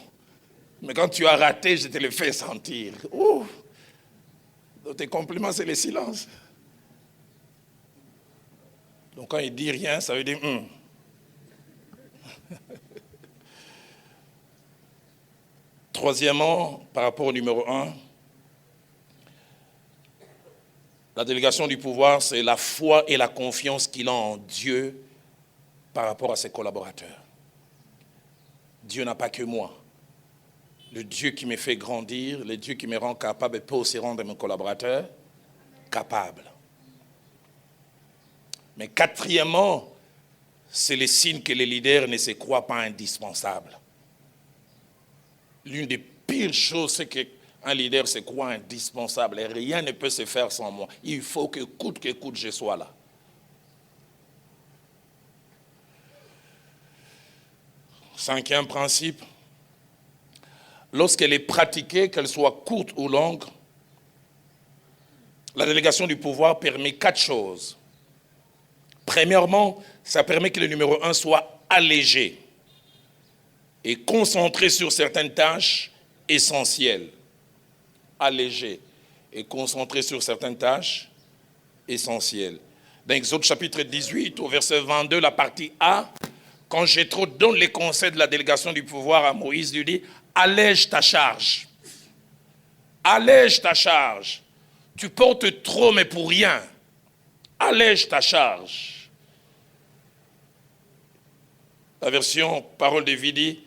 Mais quand tu as raté, je te le fais sentir. Ouh. Donc tes compliments, c'est le silence. Donc quand il dit rien, ça veut dire, Troisièmement, par rapport au numéro 1, la délégation du pouvoir, c'est la foi et la confiance qu'il a en Dieu par rapport à ses collaborateurs. Dieu n'a pas que moi. Le Dieu qui me fait grandir, le Dieu qui me rend capable peut aussi rendre mes collaborateurs capables. Mais quatrièmement, c'est le signe que les leaders ne se croient pas indispensables. L'une des pires choses, c'est qu'un leader se croit indispensable et rien ne peut se faire sans moi. Il faut que coûte, je sois là. Cinquième principe, lorsqu'elle est pratiquée, qu'elle soit courte ou longue, la délégation du pouvoir permet 4 choses. Premièrement, ça permet que le numéro 1 soit allégé et concentré sur certaines tâches essentielles. Allégé et concentré sur certaines tâches essentielles. Dans Exode chapitre 18, au verset 22, la partie A, quand Jéthro donne les conseils de la délégation du pouvoir à Moïse, il lui dit, allège ta charge. Allège ta charge. Tu portes trop, mais pour rien. Allège ta charge. La version Parole de vie dit,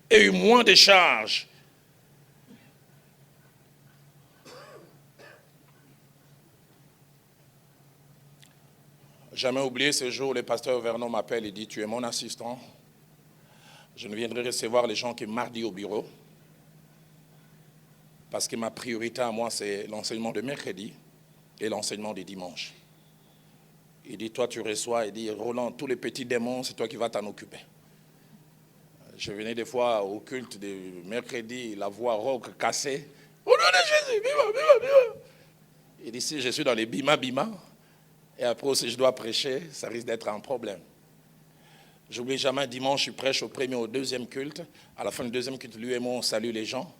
aie eu moins de charges. Jamais oublié ce jour où le pasteur Vernon m'appelle et dit, tu es mon assistant. Je ne viendrai recevoir les gens qui mardi au bureau. Parce que ma priorité à moi, c'est l'enseignement de mercredi et l'enseignement du dimanche. Il dit, toi tu reçois, il dit, Roland, tous les petits démons, c'est toi qui vas t'en occuper. Je venais des fois au culte de mercredi, la voix rauque cassée. Au nom de Jésus, bima, bima, bima. Il dit, si je suis dans les bima, bima, et après si je dois prêcher, ça risque d'être un problème. J'oublie jamais, dimanche, je prêche au premier ou au deuxième culte. À la fin du deuxième culte, lui et moi, on salue les gens.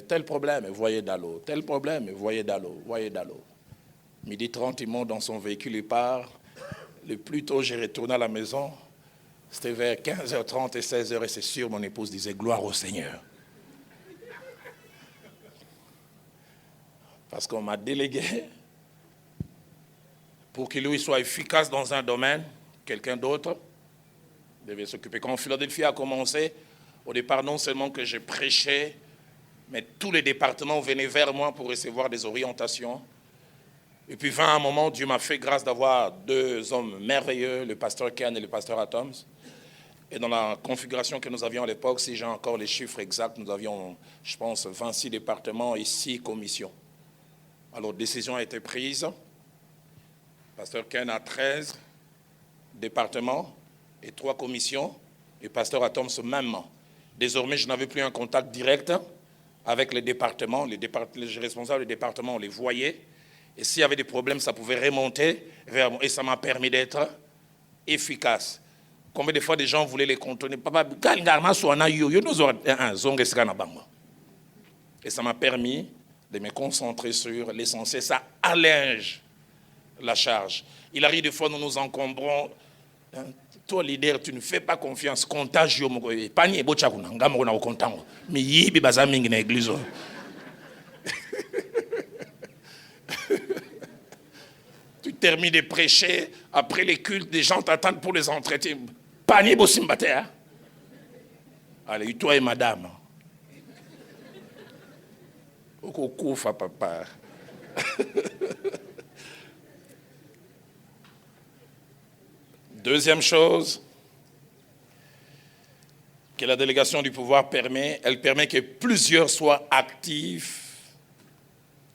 Tel problème, voyez Dalo. Tel problème, voyez Dalo. Voyez Dalo. 12h30, il monte dans son véhicule, il part. Le plus tôt, j'ai retourné à la maison. C'était vers 15h30 et 16h, et c'est sûr, mon épouse disait, gloire au Seigneur. Parce qu'on m'a délégué pour qu'il lui soit efficace dans un domaine, quelqu'un d'autre devait s'occuper. Quand Philadelphie a commencé, au départ, non seulement que je prêchais, mais tous les départements venaient vers moi pour recevoir des orientations. Et puis, vint un moment, Dieu m'a fait grâce d'avoir 2 hommes merveilleux, le pasteur Ken et le pasteur Atoms. Et dans la configuration que nous avions à l'époque, si j'ai encore les chiffres exacts, nous avions, je pense, 26 départements et 6 commissions. Alors, décision a été prise. Pasteur Ken a 13 départements et 3 commissions. Et pasteur Atoms, même. Désormais, je n'avais plus un contact direct avec les départements. Les responsables des départements, on les voyait. Et s'il y avait des problèmes, ça pouvait remonter vers moi. Et ça m'a permis d'être efficace. Combien de fois des gens voulaient les contourner? Et ça m'a permis de me concentrer sur l'essentiel. Ça allège la charge. Il arrive des fois, nous nous encombrons. Toi, leader, tu ne fais pas confiance. Contagieux. Tu termines de prêcher, après les cultes, des gens t'attendent pour les entretiens. Panier Bossimbate. Allez, toi et madame. Okokoufa, papa. Deuxième chose que la délégation du pouvoir permet, elle permet que plusieurs soient actifs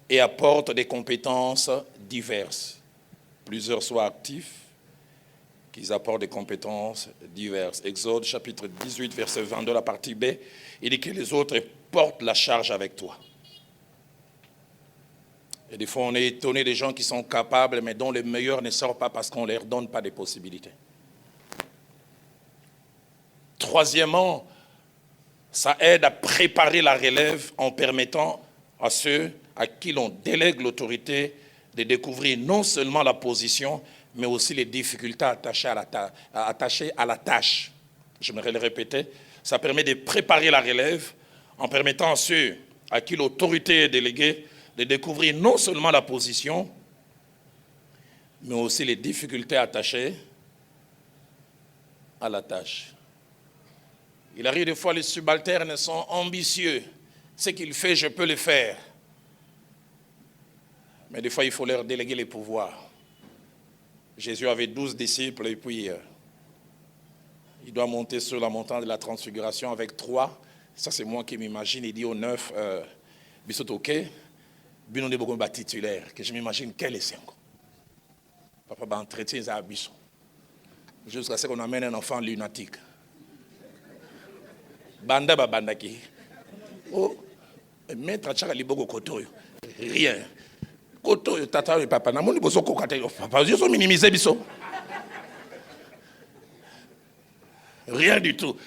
et apportent des compétences diverses. Plusieurs soient actifs, qu'ils apportent des compétences diverses. Exode chapitre 18, verset 22, la partie B, il dit que les autres portent la charge avec toi. Et des fois, on est étonné des gens qui sont capables, mais dont le meilleur ne sort pas parce qu'on ne leur donne pas de possibilités. Troisièmement, ça aide à préparer la relève en permettant à ceux à qui l'on délègue l'autorité de découvrir non seulement la position, mais aussi les difficultés attachées à la tâche. J'aimerais le répéter. Ça permet de préparer la relève en permettant à ceux à qui l'autorité est déléguée de découvrir non seulement la position, mais aussi les difficultés attachées à la tâche. Il arrive des fois, les subalternes sont ambitieux. Ce qu'il fait, je peux le faire. Mais des fois, il faut leur déléguer les pouvoirs. Jésus avait 12 disciples et puis il doit monter sur la montagne de la transfiguration avec 3. Ça, c'est moi qui m'imagine. Il dit aux 9, Bissotoke, Bino de Bokomba titulaire, que je m'imagine quel est 5. Papa va entretien à Bisso. Jusqu'à ce qu'on amène un enfant lunatique. Banda bandaki. Oh, maître Tchaka Libogo Kotoyo. Rien. Kotoyo, tata et papa. Namoni boso kokate. Papa, je suis minimisé biso. Rien du tout.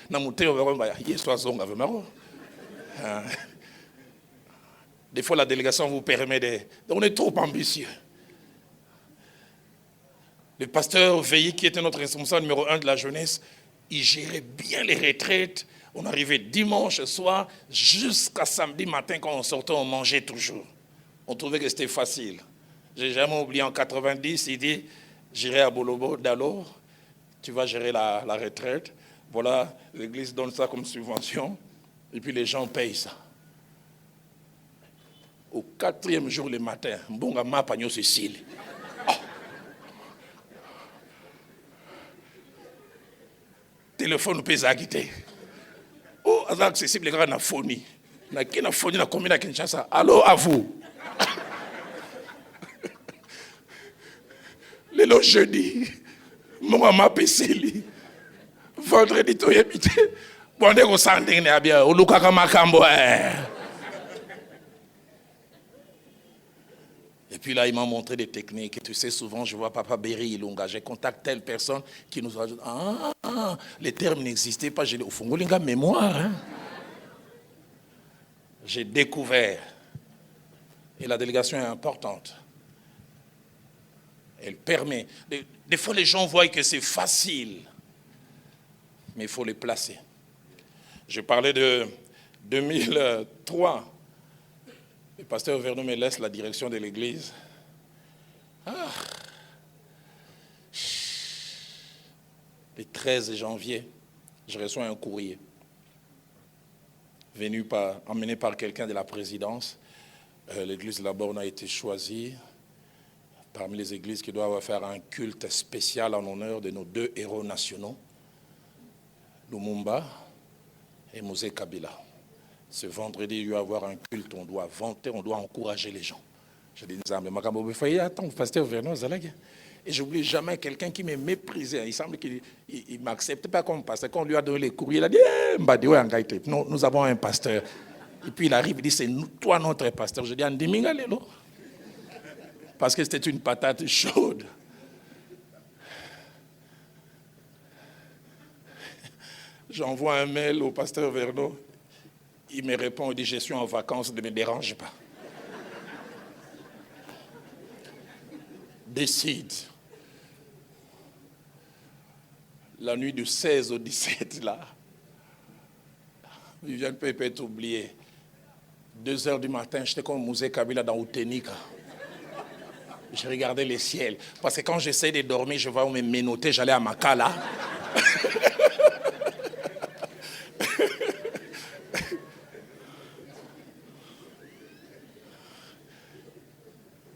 Des fois, la délégation vous permet de... On est trop ambitieux. Le pasteur Veilly, qui était notre responsable numéro 1 de la jeunesse, il gérait bien les retraites. On arrivait dimanche soir jusqu'à samedi matin, quand on sortait, on mangeait toujours. On trouvait que c'était facile. Je n'ai jamais oublié, en 90, il dit, j'irai à Bolobo, d'alors, tu vas gérer la retraite. Voilà, l'église donne ça comme subvention, et puis les gens payent ça. Au 4e jour le matin, Mbonga ma pagno Cécile. Téléphone peut s'agiter. Oh, accessible les gars na phonie. Na qui na phonie na commune à Kinshasa. Allô à vous. Le jeudi, Mbonga ma Cécile. Vendredi to yebite. Bonde ko sanding ne abia olukaka makambo. Et puis là, il m'a montré des techniques. Et tu sais, souvent, je vois Papa Berry Ilunga. Je contacte telle personne qui nous a dit, les termes n'existaient pas. J'ai dit, au fond, Linga, mémoire. Hein? J'ai découvert. Et la délégation est importante. Elle permet. Des fois, les gens voient que c'est facile. Mais il faut les placer. Je parlais de 2003. Le pasteur Vernon me laisse la direction de l'église. Le 13 janvier, je reçois un courrier emmené par quelqu'un de la présidence. L'église de la Borne a été choisie parmi les églises qui doivent faire un culte spécial en honneur de nos 2 héros nationaux, Lumumba et Mosé Kabila. Ce vendredi, il va y avoir un culte, on doit vanter, on doit encourager les gens. Je dis, attends, pasteur Vernon, et je n'oublie jamais quelqu'un qui me méprisait. Il semble qu'il ne m'acceptait pas comme pasteur. Quand on lui a donné les courriers, il a dit, non, nous avons un pasteur. Et puis il arrive, il dit, c'est toi notre pasteur. Je dis, Andiminga Lelo. Parce que c'était une patate chaude. J'envoie un mail au pasteur Vernon. Il me répond, il dit, je suis en vacances, ne me dérange pas. Décide. La nuit du 16 au 17, là, Viviane peut être oubliée. 2h du matin, j'étais comme Mosé Kabila dans Outenika. Je regardais le ciel. Parce que quand j'essaie de dormir, je vois où me ménoter, j'allais à Makala.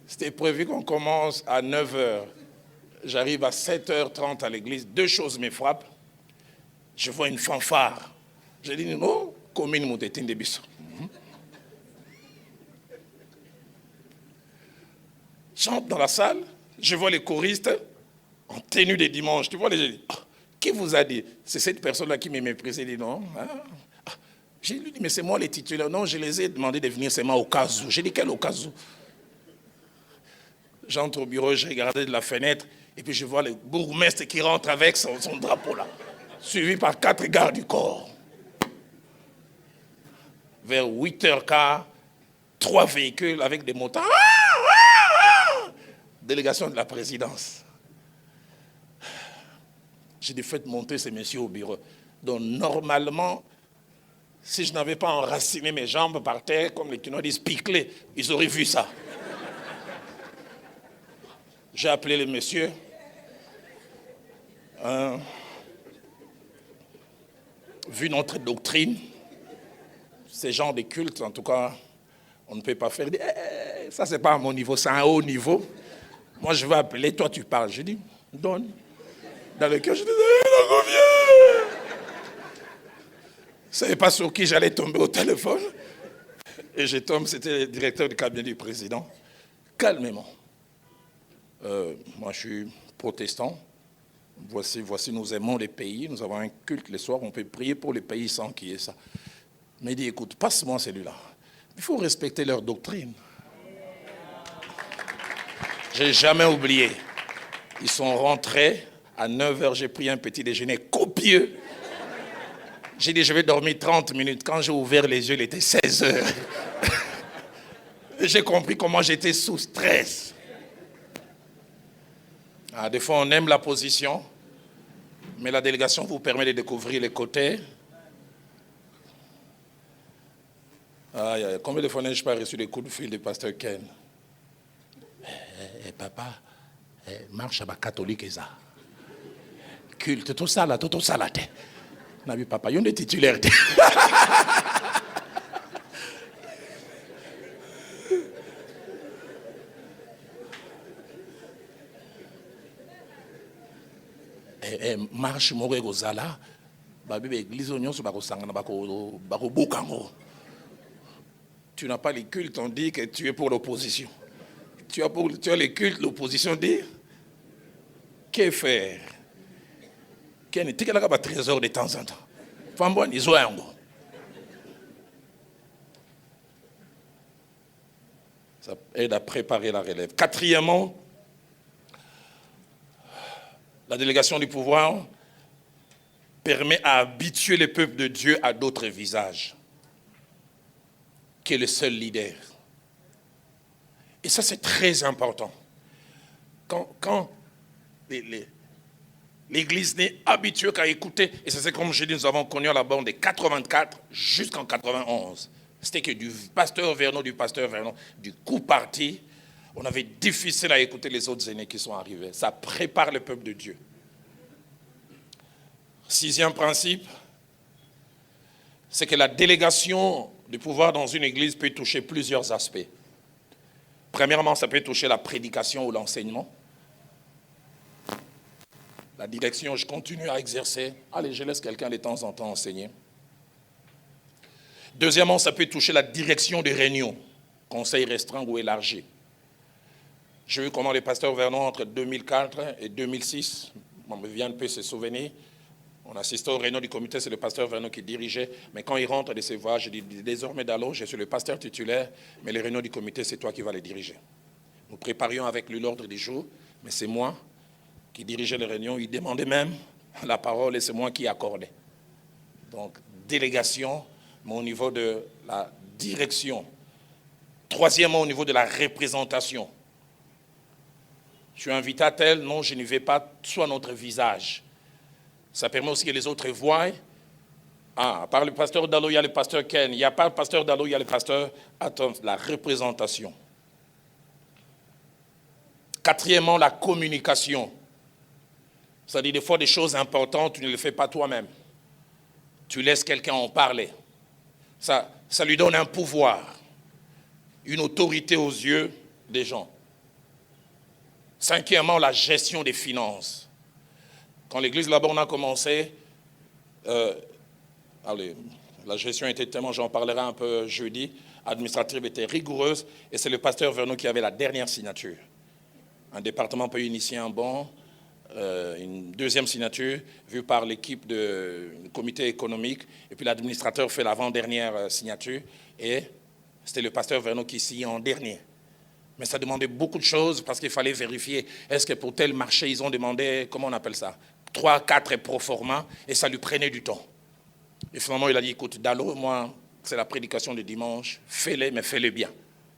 C'était prévu qu'on commence à 9h. J'arrive à 7h30 à l'église. 2 choses me frappent. Je vois une fanfare. Je dis, non, commune Moutetine de Bissau. J'entre dans la salle, je vois les choristes en tenue de dimanche. Tu vois, les gens, qui vous a dit? C'est cette personne-là qui m'a méprisé. Dit non. J'ai lui dit, mais c'est moi les titulaires. Non, je les ai demandé de venir seulement au cas où. J'ai dit, quel au cas où? J'entre au bureau, je regardais de la fenêtre, et puis je vois le bourgmestre qui rentre avec son drapeau là, suivi par 4 gardes du corps. Vers 8h15, 3 véhicules avec des motards. Délégation de la présidence. J'ai dit, faites monter ces messieurs au bureau. Donc normalement, si je n'avais pas enraciné mes jambes par terre, comme les Quinois disent, piclées, ils auraient vu ça. J'ai appelé les messieurs. Vu notre doctrine, ces genres de cultes, en tout cas, on ne peut pas faire. Ça, c'est pas à mon niveau, c'est à un haut niveau. Moi, je vais appeler, toi, tu parles. Je dis, donne. Dans le cœur, je dis, il en revient. Je ne savais pas sur qui j'allais tomber au téléphone. Et je tombe, c'était le directeur du cabinet du président. Calmement. Moi, je suis protestant. Voici, nous aimons les pays. Nous avons un culte le soir. On peut prier pour les pays sans qu'il y ait ça. Mais il dit, écoute, passe-moi celui-là. Il faut respecter leur doctrine. Je n'ai jamais oublié. Ils sont rentrés. À 9h, j'ai pris un petit déjeuner copieux. J'ai dit, je vais dormir 30 minutes. Quand j'ai ouvert les yeux, il était 16h. J'ai compris comment j'étais sous stress. Des fois, on aime la position, mais la délégation vous permet de découvrir les côtés. Combien de fois n'ai-je pas reçu des coups de fil du pasteur Ken? Papa, marche à ma catholique et ça. Culte, tout ça là. n'a vu papa, il y a des titulaires. Marche moko ekozala babi ba église nyonso bakosangana bakobukango. Tu n'as pas les cultes, on dit que tu es pour l'opposition. Tu as les cultes, l'opposition dit que faire? Quel est le trésor de temps en temps? Fambo ni zoango. Ça aide à préparer la relève. Quatrièmement, la délégation du pouvoir permet à habituer le peuple de Dieu à d'autres visages, qui est le seul leader. Et ça, c'est très important. Quand l'Église n'est habituée qu'à écouter, et c'est comme je dis, nous avons connu à la borne de 84 jusqu'en 91. C'était que du pasteur Vernon, du coup parti, on avait difficile à écouter les autres aînés qui sont arrivés. Ça prépare le peuple de Dieu. Sixième principe, c'est que la délégation du pouvoir dans une église peut toucher plusieurs aspects. Premièrement, ça peut toucher la prédication ou l'enseignement. La direction, je continue à exercer. Allez, je laisse quelqu'un de temps en temps enseigner. Deuxièmement, ça peut toucher la direction des réunions, conseil restreint ou élargi. J'ai vu comment les pasteurs Vernon, entre 2004 et 2006, on me vient un peu se souvenir, on assistait aux réunions du comité, c'est le pasteur Vernon qui dirigeait, mais quand il rentre de ses voix, je dis, désormais d'alors, je suis le pasteur titulaire, mais les réunions du comité, c'est toi qui vas les diriger. Nous préparions avec lui l'ordre du jour, mais c'est moi qui dirigeais les réunions, il demandait même la parole et c'est moi qui accordais. Donc, délégation, mais au niveau de la direction. Troisièmement, au niveau de la représentation. Je suis invité à tel, non, je n'y vais pas, soit notre visage. Ça permet aussi que les autres voient. À part le pasteur Dalo, il y a le pasteur Ken. Il n'y a pas le pasteur Dalo, il y a le pasteur. Attends, la représentation. Quatrièmement, la communication. C'est-à-dire, des fois, des choses importantes, tu ne les fais pas toi-même. Tu laisses quelqu'un en parler. Ça lui donne un pouvoir, une autorité aux yeux des gens. Cinquièmement, la gestion des finances. Quand l'église là-bas, on a commencé, la gestion était tellement, j'en parlerai un peu jeudi, administrative était rigoureuse, et c'est le pasteur Vernon qui avait la dernière signature. Un département peut initier un bon, une deuxième signature vue par l'équipe du comité économique, et puis l'administrateur fait l'avant-dernière signature, et c'était le pasteur Vernon qui signait en dernier. Mais ça demandait beaucoup de choses parce qu'il fallait vérifier. Est-ce que pour tel marché, ils ont demandé, comment on appelle ça, 3, 4 proforma, et ça lui prenait du temps. Et finalement, il a dit, écoute, Dalo, moi, c'est la prédication du dimanche, fais-les, mais fais-les bien.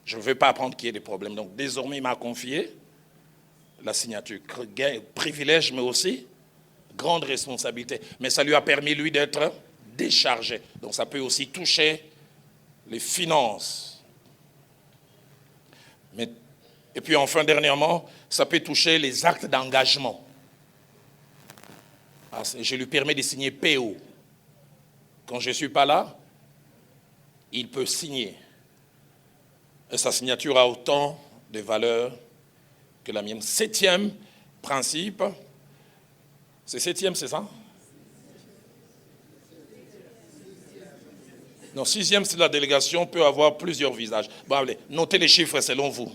Je ne veux pas apprendre qu'il y ait des problèmes. Donc désormais, il m'a confié la signature. Privilège, mais aussi grande responsabilité. Mais ça lui a permis, lui, d'être déchargé. Donc ça peut aussi toucher les finances. Et puis enfin, dernièrement, ça peut toucher les actes d'engagement. Je lui permets de signer PO. Quand je ne suis pas là, il peut signer. Et sa signature a autant de valeur que la mienne. 7e principe. C'est 7e, c'est ça? Non, 6e, c'est la délégation peut avoir plusieurs visages. Bon, allez, notez les chiffres selon vous.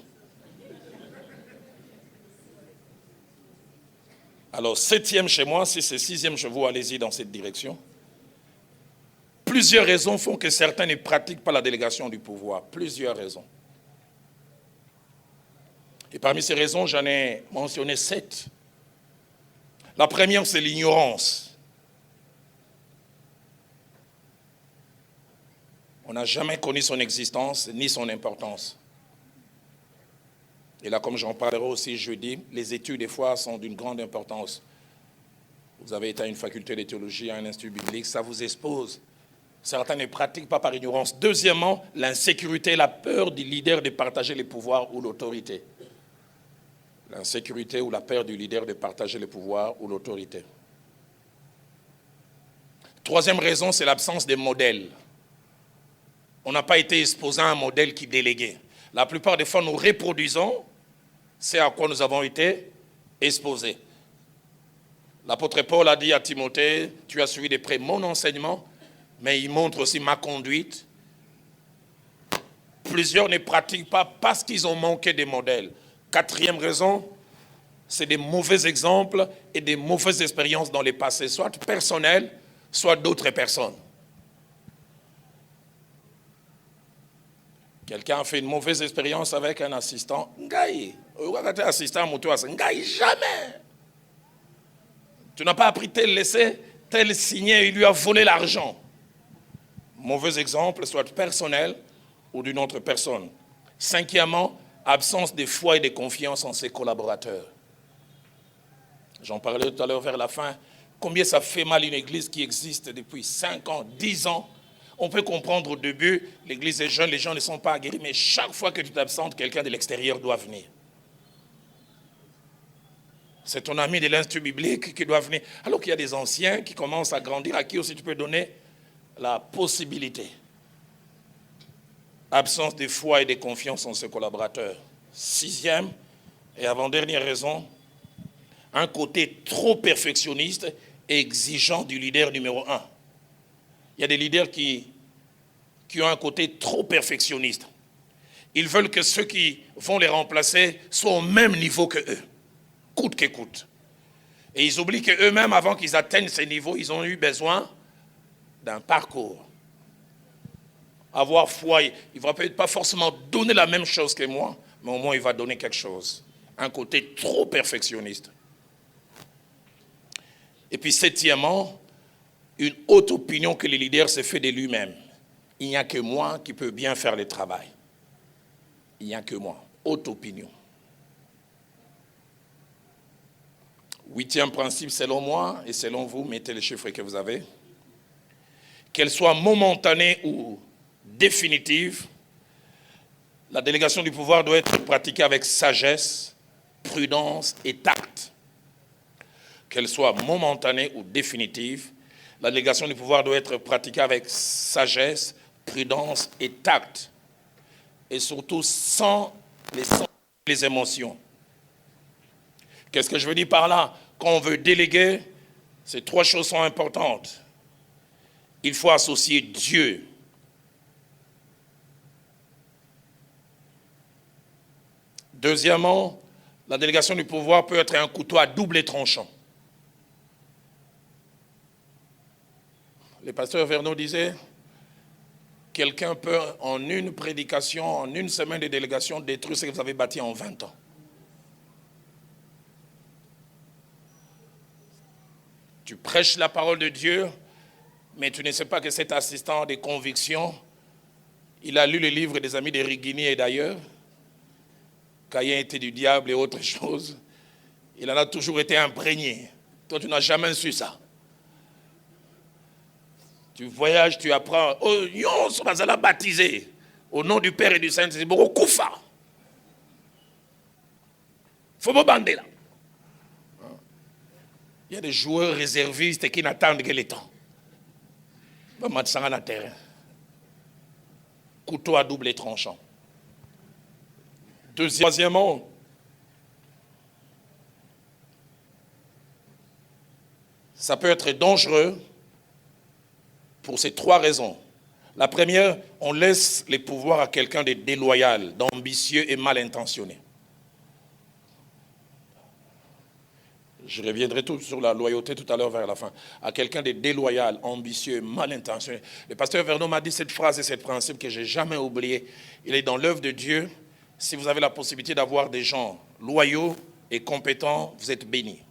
Alors, 7e chez moi, si c'est 6e chez vous, allez-y dans cette direction. Plusieurs raisons font que certains ne pratiquent pas la délégation du pouvoir. Plusieurs raisons. Et parmi ces raisons, j'en ai mentionné 7. La première, c'est l'ignorance. On n'a jamais connu son existence ni son importance. Et là, comme j'en parlerai aussi jeudi, les études, des fois, sont d'une grande importance. Vous avez été à une faculté de théologie, à un institut biblique, ça vous expose. Certains ne pratiquent pas par ignorance. Deuxièmement, l'insécurité, la peur du leader de partager les pouvoirs ou l'autorité. L'insécurité ou la peur du leader de partager les pouvoirs ou l'autorité. Troisième raison, c'est l'absence de modèles. On n'a pas été exposé à un modèle qui déléguait. La plupart des fois, nous reproduisons ce à quoi nous avons été exposés. L'apôtre Paul a dit à Timothée, tu as suivi de près mon enseignement, mais il montre aussi ma conduite. Plusieurs ne pratiquent pas parce qu'ils ont manqué de modèles. Quatrième raison, c'est des mauvais exemples et des mauvaises expériences dans le passé, soit personnelles, soit d'autres personnes. Quelqu'un a fait une mauvaise expérience avec un assistant. Ngaï, assistant Ngaï, jamais. Tu n'as pas appris tel laisser, tel signer, il lui a volé l'argent. Mauvais exemple, soit personnel ou d'une autre personne. Cinquièmement, absence de foi et de confiance en ses collaborateurs. J'en parlais tout à l'heure vers la fin. Combien ça fait mal une église qui existe depuis 5 ans, 10 ans. On peut comprendre au début, l'église est jeune, les gens ne sont pas aguerris, mais chaque fois que tu t'absentes, quelqu'un de l'extérieur doit venir. C'est ton ami de l'institut biblique qui doit venir. Alors qu'il y a des anciens qui commencent à grandir, à qui aussi tu peux donner la possibilité. Absence de foi et de confiance en ses collaborateurs. 6e et avant-dernière raison, un côté trop perfectionniste et exigeant du leader numéro 1. Il y a des leaders qui ont un côté trop perfectionniste. Ils veulent que ceux qui vont les remplacer soient au même niveau que eux, coûte que coûte. Et ils oublient qu'eux-mêmes, avant qu'ils atteignent ces niveaux, ils ont eu besoin d'un parcours. Avoir foi, il ne va peut-être pas forcément donner la même chose que moi, mais au moins il va donner quelque chose. Un côté trop perfectionniste. Et puis septièmement, une haute opinion que le leader se fait de lui-même. Il n'y a que moi qui peux bien faire le travail. Il n'y a que moi. Haute opinion. 8e principe selon moi et selon vous, mettez les chiffres que vous avez. Qu'elle soit momentanée ou définitive, la délégation du pouvoir doit être pratiquée avec sagesse, prudence et tact. Qu'elle soit momentanée ou définitive, la délégation du pouvoir doit être pratiquée avec sagesse, prudence et tact. Et surtout sans les émotions. Qu'est-ce que je veux dire par là? Quand on veut déléguer, ces 3 choses sont importantes. Il faut associer Dieu. Deuxièmement, la délégation du pouvoir peut être un couteau à double tranchant. Le pasteur Verneau disait quelqu'un peut, en une prédication, en une semaine de délégation, détruire ce que vous avez bâti en 20 ans. Tu prêches la parole de Dieu, mais tu ne sais pas que cet assistant des convictions, il a lu le livre des amis de Rigini et d'ailleurs, Caïn était du diable et autre chose. Il en a toujours été imprégné. Toi, tu n'as jamais su ça. Tu voyages, tu apprends. Oh, yon, on va baptiser au nom du Père et du Saint-Esprit. Beaucoup koufa. Faut pas bander là. Il y a des joueurs réservistes qui n'attendent que le temps. Pas mettre ça dans le terrain. Couteau à double tranchant. Troisièmement, ça peut être dangereux pour ces trois raisons. La première, on laisse les pouvoirs à quelqu'un de déloyal, d'ambitieux et mal intentionné. Je reviendrai tout sur la loyauté tout à l'heure vers la fin. À quelqu'un de déloyal, ambitieux et mal intentionné. Le pasteur Vernon m'a dit cette phrase et ce principe que je n'ai jamais oublié. Il est dans l'œuvre de Dieu. Si vous avez la possibilité d'avoir des gens loyaux et compétents, vous êtes bénis.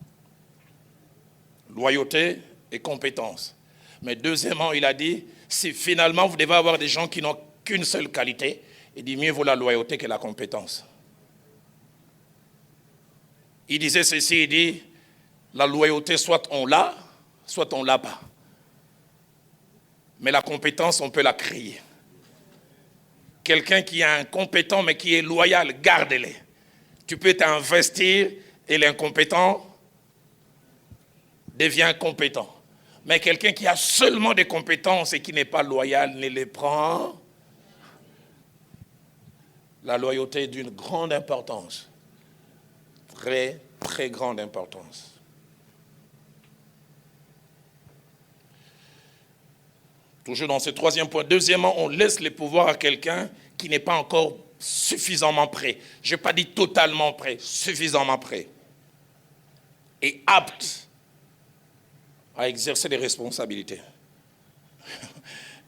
Loyauté et compétence. Mais deuxièmement, il a dit, si finalement vous devez avoir des gens qui n'ont qu'une seule qualité, il dit mieux vaut la loyauté que la compétence. Il disait ceci, il dit, la loyauté, soit on l'a pas. Mais la compétence, on peut la créer. Quelqu'un qui est incompétent mais qui est loyal, garde-le. Tu peux t'investir et l'incompétent devient compétent. Mais quelqu'un qui a seulement des compétences et qui n'est pas loyal ne les prend. La loyauté est d'une grande importance. Très, très grande importance. Toujours dans ce troisième point. Deuxièmement, on laisse les pouvoirs à quelqu'un qui n'est pas encore suffisamment prêt. Je n'ai pas dit totalement prêt, suffisamment prêt. Et apte à exercer des responsabilités.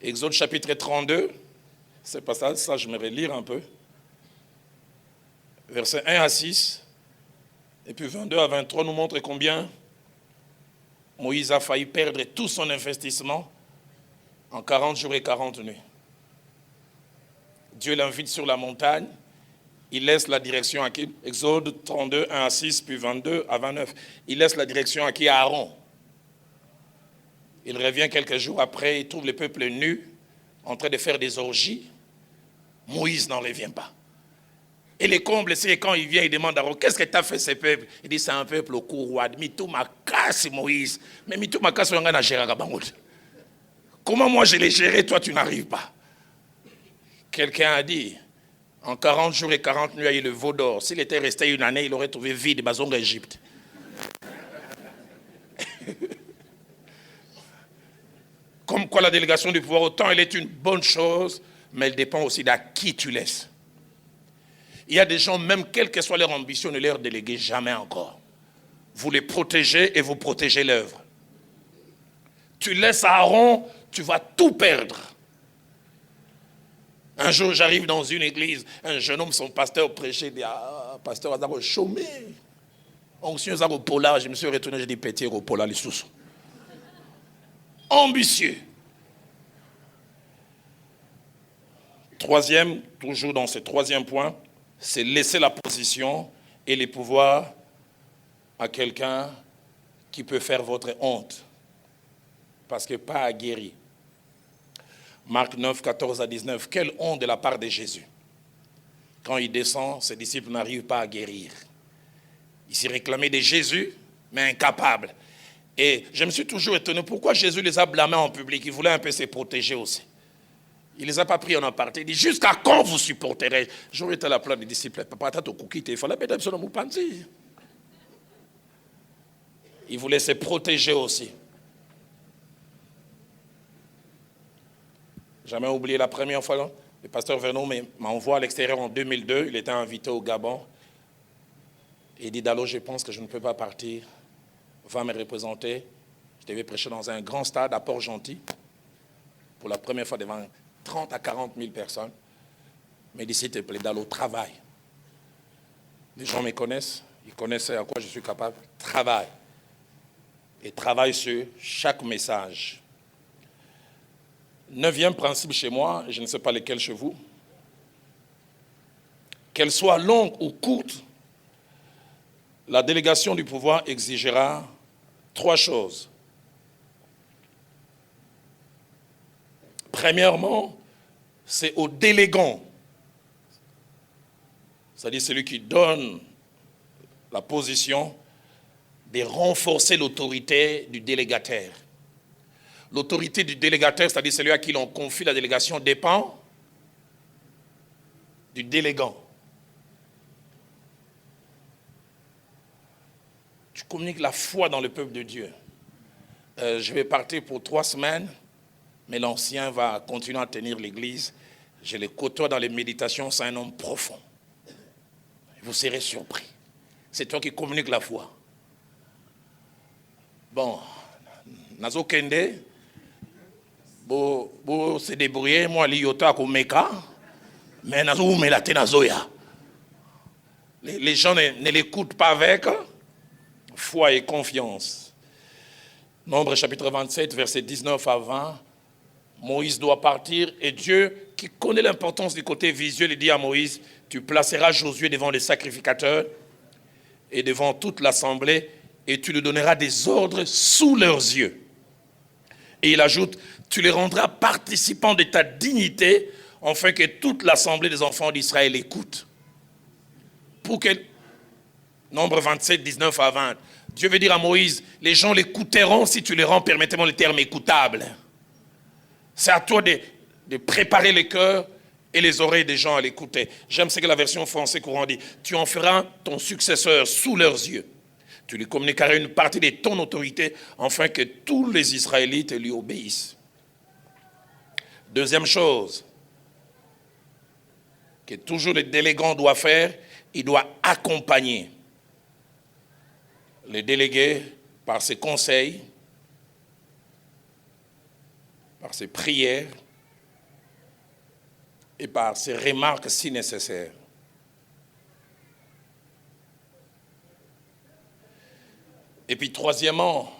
Exode chapitre 32, c'est pas ça, je me relire un peu. Versets 1 à 6, et puis 22 à 23 nous montrent combien Moïse a failli perdre tout son investissement en 40 jours et 40 nuits. Dieu l'invite sur la montagne, il laisse la direction à qui? Exode 32, 1 à 6, puis 22 à 29. Il laisse la direction à qui? À Aaron. Il revient quelques jours après, il trouve le peuple nu, en train de faire des orgies. Moïse n'en revient pas. Et les combles, c'est quand il vient, il demande à Aaron, qu'est-ce que tu as fait ce peuple? Il dit, c'est un peuple au courroie. Mitou ma casse, Moïse. Mais Mitou ma casse, on a géré à Bangout. Comment moi je l'ai géré, toi tu n'arrives pas? Quelqu'un a dit, en 40 jours et 40 nuits, il y a eu le veau d'or. S'il était resté une année, il aurait trouvé vide, Bazonga, Égypte. Comme quoi la délégation du pouvoir, autant elle est une bonne chose, mais elle dépend aussi d'à qui tu laisses. Il y a des gens, même quelle que soit leur ambition, ne leur déléguez jamais encore. Vous les protégez et vous protégez l'œuvre. Tu laisses Aaron, tu vas tout perdre. Un jour, j'arrive dans une église, un jeune homme, son pasteur prêchait, il dit, ah, pasteur, vous avez chômé. Onction, vous avez au polar, je me suis retourné, j'ai dit, pétir au polar, les sous. Ambitieux. Troisième, toujours dans ce troisième point, c'est laisser la position et les pouvoirs à quelqu'un qui peut faire votre honte. Parce que pas aguerri. Marc 9, 14 à 19. Quelle honte de la part de Jésus. Quand il descend, ses disciples n'arrivent pas à guérir. Ils s'y réclamaient de Jésus, mais incapables. Et je me suis toujours étonné pourquoi Jésus les a blâmés en public. Il voulait un peu se protéger aussi. Il ne les a pas pris en aparté. Il dit, jusqu'à quand vous supporterez? J'aurais été à la place des disciples. Papa, t'as tout cookie, il fallait mettre sur le moupanzi. Il voulait se protéger aussi. Jamais oublié la première fois, le pasteur Vernon m'a envoyé à l'extérieur en 2002. Il était invité au Gabon. Il dit, Dalo, je pense que je ne peux pas partir. Va me représenter. Je devais prêcher dans un grand stade à Port-Gentil. Pour la première fois devant 30 à 40 000 personnes. Mais dit, s'il te plaît, dans le travail. Les gens me connaissent, ils connaissent à quoi je suis capable. Travail. Et travaille sur chaque message. 9e principe chez moi, je ne sais pas lesquels chez vous. Qu'elle soit longue ou courte, la délégation du pouvoir exigera 3 choses. Premièrement, c'est au délégant, c'est-à-dire celui qui donne la position, de renforcer l'autorité du délégataire. L'autorité du délégataire, c'est-à-dire celui à qui l'on confie la délégation, dépend du délégant. Tu communiques la foi dans le peuple de Dieu. Je vais partir pour 3 semaines, mais l'ancien va continuer à tenir l'église. Je le côtoie dans les méditations, c'est un homme profond. Vous serez surpris. C'est toi qui communiques la foi. Bon, Nazo Kende, bo se débrouiller, moi l'iyota komeka, mais Nazo umelate Nazoya. Les gens ne l'écoutent pas avec foi et confiance. Nombre chapitre 27, versets 19 à 20. Moïse doit partir et Dieu, qui connaît l'importance du côté visuel, il dit à Moïse, tu placeras Josué devant les sacrificateurs et devant toute l'assemblée et tu lui donneras des ordres sous leurs yeux. Et il ajoute, tu les rendras participants de ta dignité afin que toute l'assemblée des enfants d'Israël écoute. Pour que, Nombre 27, 19 à 20, Dieu veut dire à Moïse, les gens l'écouteront si tu les rends, permettez-moi le terme, écoutable. C'est à toi de préparer les cœurs et les oreilles des gens à l'écouter. J'aime ce que la version française courant dit. Tu en feras ton successeur sous leurs yeux. Tu lui communiqueras une partie de ton autorité afin que tous les Israélites lui obéissent. Deuxième chose que toujours le délégant doit faire, il doit accompagner les délégués par ses conseils, par ses prières et par ses remarques si nécessaires. Et puis troisièmement,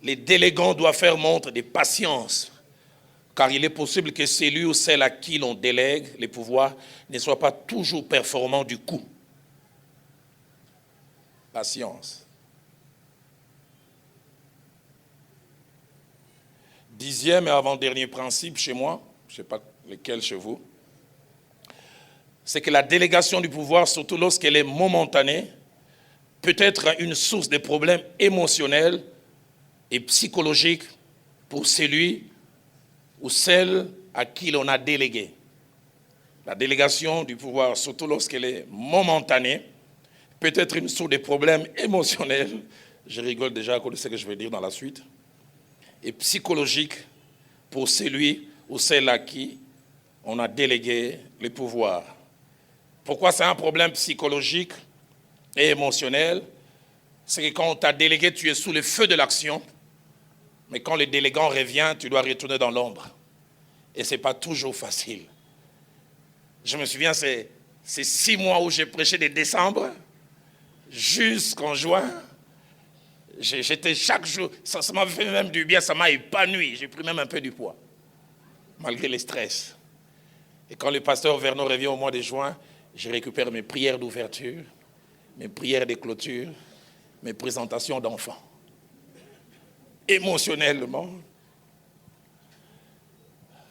les délégants doivent faire montre de patience, car il est possible que celui ou celle à qui l'on délègue les pouvoirs ne soit pas toujours performant du coup. Patience. 10e et avant-dernier principe chez moi, je ne sais pas lequel chez vous, c'est que la délégation du pouvoir, surtout lorsqu'elle est momentanée, peut être une source de problèmes émotionnels et psychologiques pour celui ou celle à qui l'on a délégué. La délégation du pouvoir, surtout lorsqu'elle est momentanée, peut être une source de problèmes émotionnels, je rigole déjà à cause de ce que je vais dire dans la suite, et psychologiques pour celui ou celle à qui on a délégué le pouvoir. Pourquoi c'est un problème psychologique et émotionnel? C'est que quand on t'a délégué, tu es sous le feu de l'action, mais quand le délégant revient, tu dois retourner dans l'ombre. Et ce n'est pas toujours facile. Je me souviens, c'est 6 mois où j'ai prêché de décembre jusqu'en juin. J'étais chaque jour, ça m'a fait même du bien, ça m'a épanoui. J'ai pris même un peu du poids, malgré le stress. Et quand le pasteur Vernon revient au mois de juin, je récupère mes prières d'ouverture, mes prières de clôture, mes présentations d'enfants. Émotionnellement.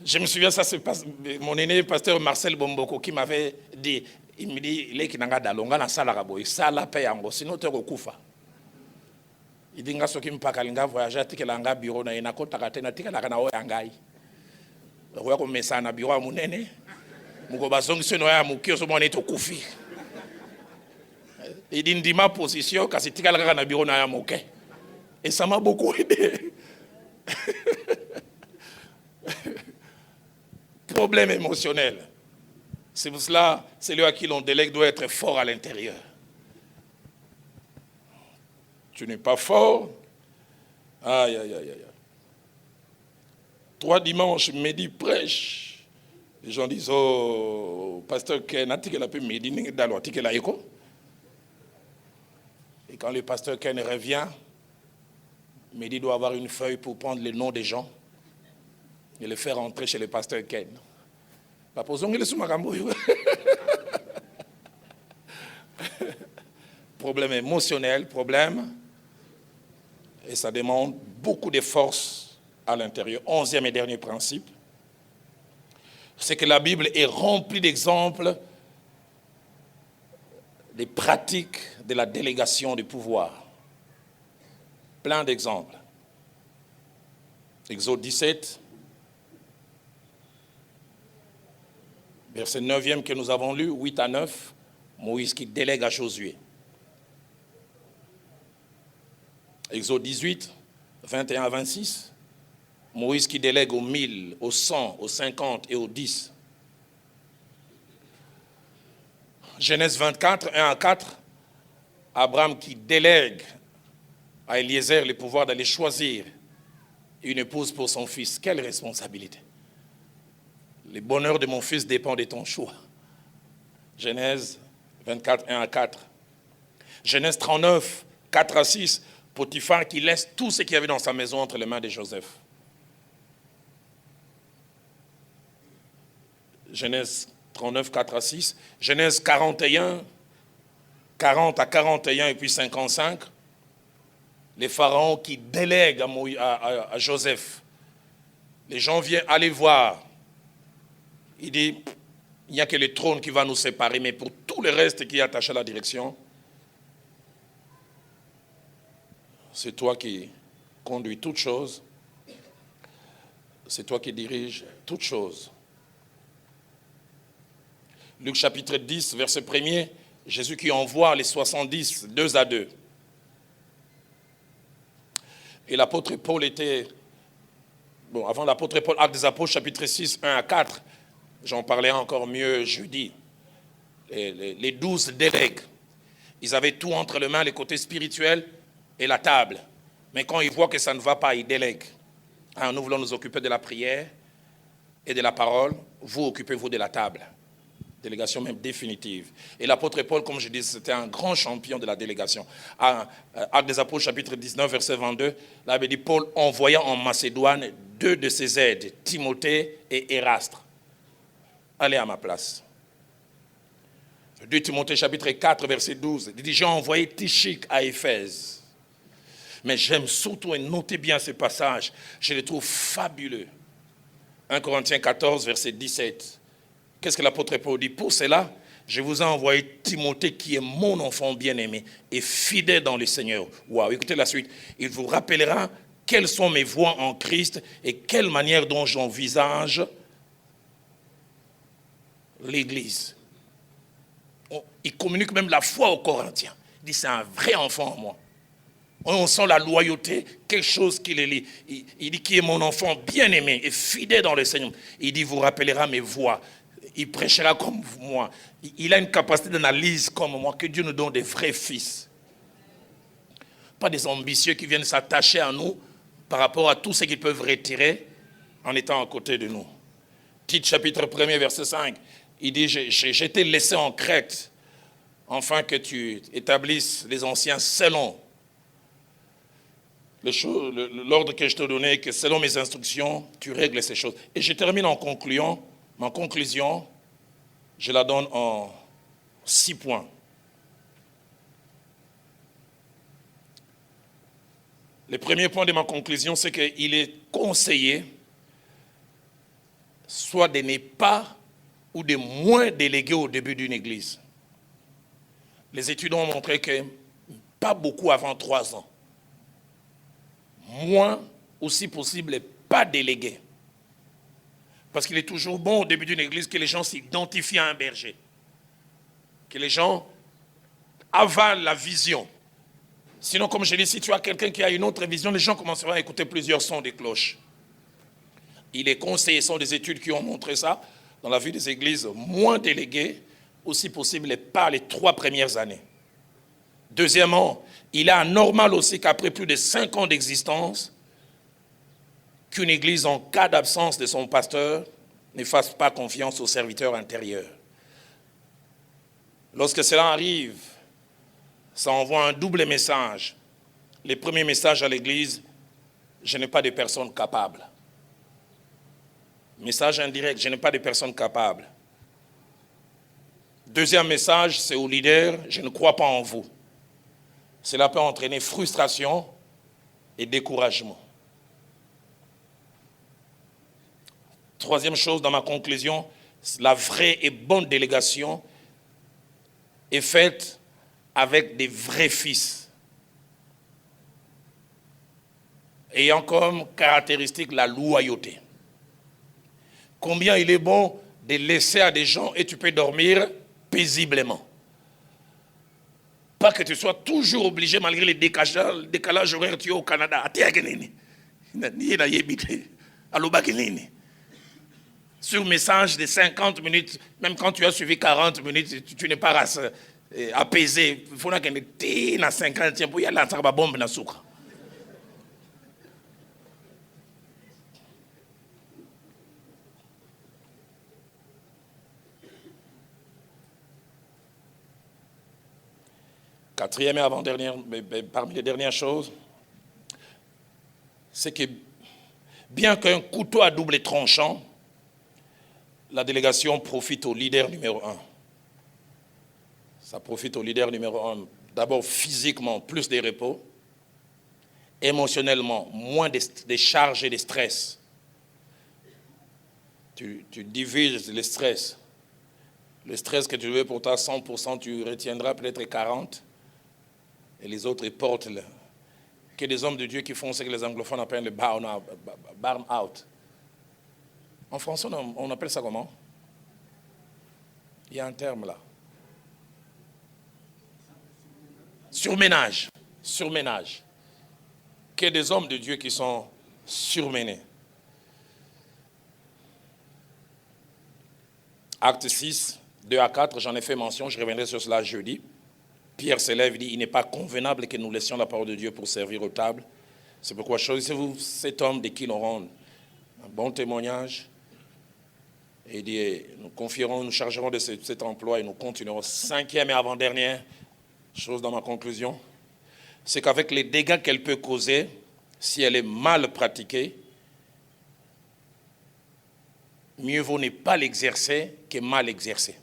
Je me souviens, ça se passe, mon aîné, pasteur Marcel Bomboko, qui m'avait dit, il me dit, il est kinanga dalonga na sala raboy, sala payango, sinon tu okufa. Il dit, nga soki mpaka linga voyager, tikela nga bureau na ina kota katena, tikela kana oya ngai. Roya ko mesa na bureau munene, muko bazongi seno ya mukio so mwana to kufi. Il dit, ndima position, kasi tikela kana bureau na ya moke. Et ça m'a beaucoup aidé. Problème émotionnel. C'est pour cela, celui à qui l'on délègue doit être fort à l'intérieur. Tu n'es pas fort. Aïe, aïe, aïe, aïe. 3 dimanches, midi prêche. Les gens disent, oh, pasteur Ken, a pu midi, et quand le pasteur Ken revient, midi doit avoir une feuille pour prendre le nom des gens et les faire entrer chez le pasteur Ken. La posons il est sous ma problème émotionnel, problème, et ça demande beaucoup de force à l'intérieur. 11e et dernier principe, c'est que la Bible est remplie d'exemples des pratiques de la délégation du pouvoir. Plein d'exemples. Exode 17, verset 9e que nous avons lu, 8 à 9, Moïse qui délègue à Josué. Exode 18, 21 à 26, Moïse qui délègue aux 1000, aux 100, aux 50 et aux 10. Genèse 24, 1 à 4, Abraham qui délègue à Eliezer le pouvoir d'aller choisir une épouse pour son fils. Quelle responsabilité! Le bonheur de mon fils dépend de ton choix. Genèse 24, 1 à 4. Genèse 39, 4 à 6, Potiphar qui laisse tout ce qu'il y avait dans sa maison entre les mains de Joseph. Genèse 39, 4 à 6. Genèse 41, 40 à 41 et puis 55. Les pharaons qui délèguent à Joseph. Les gens viennent aller voir. Il dit, il n'y a que le trône qui va nous séparer, mais pour tout le reste qui est attaché à la direction, c'est toi qui conduis toutes choses. C'est toi qui diriges toutes choses. Luc chapitre 10, verset 1er, Jésus qui envoie les 70, 2 à 2. Et l'apôtre Paul était, avant l'apôtre Paul, Actes des Apôtres, chapitre 6, 1 à 4, j'en parlerai encore mieux jeudi. Les 12 délègues, ils avaient tout entre les mains, les côtés spirituels et la table. Mais quand ils voient que ça ne va pas, ils délèguent. Nous voulons nous occuper de la prière et de la parole, vous occupez-vous de la table. Délégation même définitive. Et l'apôtre Paul, comme je dis, c'était un grand champion de la délégation. Actes des Apôtres, chapitre 19, verset 22, là, il dit, Paul envoya en Macédoine 2 de ses aides, Timothée et Érastre. Allez à ma place. 2 Timothée, chapitre 4, verset 12, il dit, j'ai envoyé Tychik à Éphèse. Mais j'aime surtout, et notez bien ce passage, je le trouve fabuleux. 1 Corinthiens 14, verset 17. Qu'est-ce que l'apôtre Paul dit? Pour cela, je vous ai envoyé Timothée qui est mon enfant bien-aimé et fidèle dans le Seigneur. Waouh, écoutez la suite. Il vous rappellera quelles sont mes voies en Christ et quelle manière dont j'envisage l'Église. Il communique même la foi aux Corinthiens. Il dit, c'est un vrai enfant en moi. On sent la loyauté, quelque chose qui les lie. Il dit, qui est mon enfant bien-aimé et fidèle dans le Seigneur. Il dit, vous rappellera mes voies. Il prêchera comme moi. Il a une capacité d'analyse comme moi. Que Dieu nous donne des vrais fils. Pas des ambitieux qui viennent s'attacher à nous par rapport à tout ce qu'ils peuvent retirer en étant à côté de nous. Tite chapitre 1er verset 5. Il dit, j'ai été laissé en Crète afin que tu établisses les anciens selon l'ordre que je te donnais, que selon mes instructions, tu règles ces choses. Et je termine en concluant. Ma conclusion, je la donne en 6 points. Le premier point de ma conclusion, c'est qu'il est conseillé soit de ne pas ou de moins déléguer au début d'une église. Les études ont montré que pas beaucoup avant 3 ans. Moins, aussi possible, pas déléguer. Parce qu'il est toujours bon au début d'une église que les gens s'identifient à un berger. Que les gens avalent la vision. Sinon, comme je dis, si tu as quelqu'un qui a une autre vision, les gens commenceront à écouter plusieurs sons des cloches. Il est conseillé, ce sont des études qui ont montré ça, dans la vie des églises, moins déléguées, aussi possible, pas les 3 premières années. Deuxièmement, il est anormal aussi qu'après plus de 5 ans d'existence, qu'une église, en cas d'absence de son pasteur, ne fasse pas confiance au serviteur intérieur. Lorsque cela arrive, ça envoie un double message. Le premier message à l'église, je n'ai pas de personnes capables. Message indirect, je n'ai pas de personnes capables. Deuxième message, c'est au leader, je ne crois pas en vous. Cela peut entraîner frustration et découragement. Troisième chose dans ma conclusion, la vraie et bonne délégation est faite avec des vrais fils, ayant comme caractéristique la loyauté. Combien il est bon de laisser à des gens et tu peux dormir paisiblement. Pas que tu sois toujours obligé, malgré les décalages horaires, tu es au Canada. Sur message de 50 minutes, même quand tu as suivi 40 minutes, tu n'es pas apaisé. Il faut que tu aies 50 minutes pour y aller à la bombe na sucre. Quatrième et avant-dernière, parmi les dernières choses, c'est que bien qu'un couteau à double tranchant, la délégation profite au leader numéro 1. Ça profite au leader numéro 1. D'abord physiquement, plus de repos. Émotionnellement, moins de charges et de stress. Tu divises le stress. Le stress que tu veux pour toi, 100%, tu retiendras peut-être 40%. Et les autres, ils portent que des hommes de Dieu qui font ce que les anglophones appellent le burn out. En français, on appelle ça comment? Il y a un terme là. Surménage. Surménage. Que des hommes de Dieu qui sont surmenés. Acte 6, 2 à 4, j'en ai fait mention, je reviendrai sur cela jeudi. Pierre se lève et dit, il n'est pas convenable que nous laissions la parole de Dieu pour servir aux tables. C'est pourquoi choisissez-vous cet homme de qui l'on rend un bon témoignage. Et il dit, nous chargerons de cet emploi et nous continuerons. Cinquième et avant-dernière chose dans ma conclusion, c'est qu'avec les dégâts qu'elle peut causer, si elle est mal pratiquée, mieux vaut ne pas l'exercer que mal l'exercer.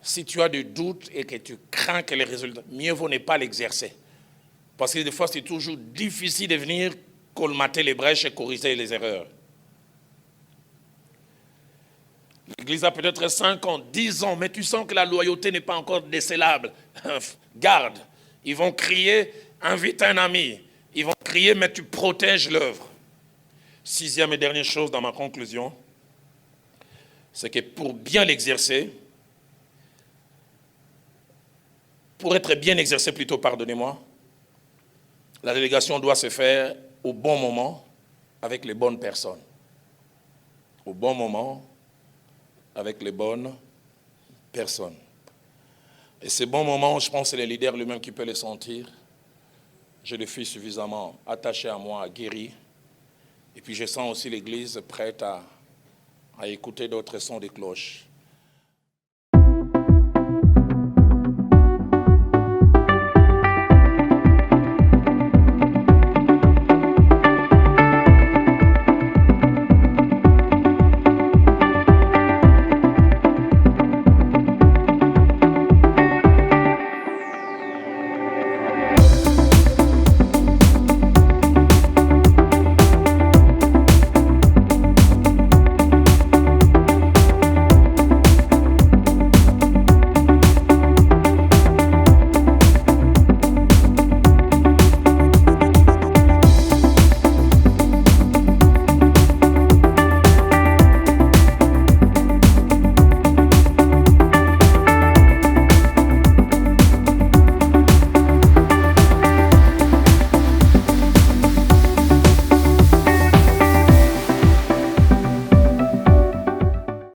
Si tu as des doutes et que tu crains que les résultats, mieux vaut ne pas l'exercer. Parce que des fois, c'est toujours difficile de venir colmater les brèches et corriger les erreurs. L'Église a peut-être 5 ans, 10 ans, mais tu sens que la loyauté n'est pas encore décelable. Garde. Ils vont crier, invite un ami. Ils vont crier, mais tu protèges l'œuvre. Sixième et dernière chose dans ma conclusion, c'est que pour bien l'exercer, pour être bien exercé plutôt, pardonnez-moi, la délégation doit se faire au bon moment, avec les bonnes personnes. Au bon moment, avec les bonnes personnes. Et ces bons moments, je pense que c'est le leader lui-même qui peut les sentir. Je le suis suffisamment attaché à moi, guéri. Et puis je sens aussi l'Église prête à écouter d'autres sons de cloches.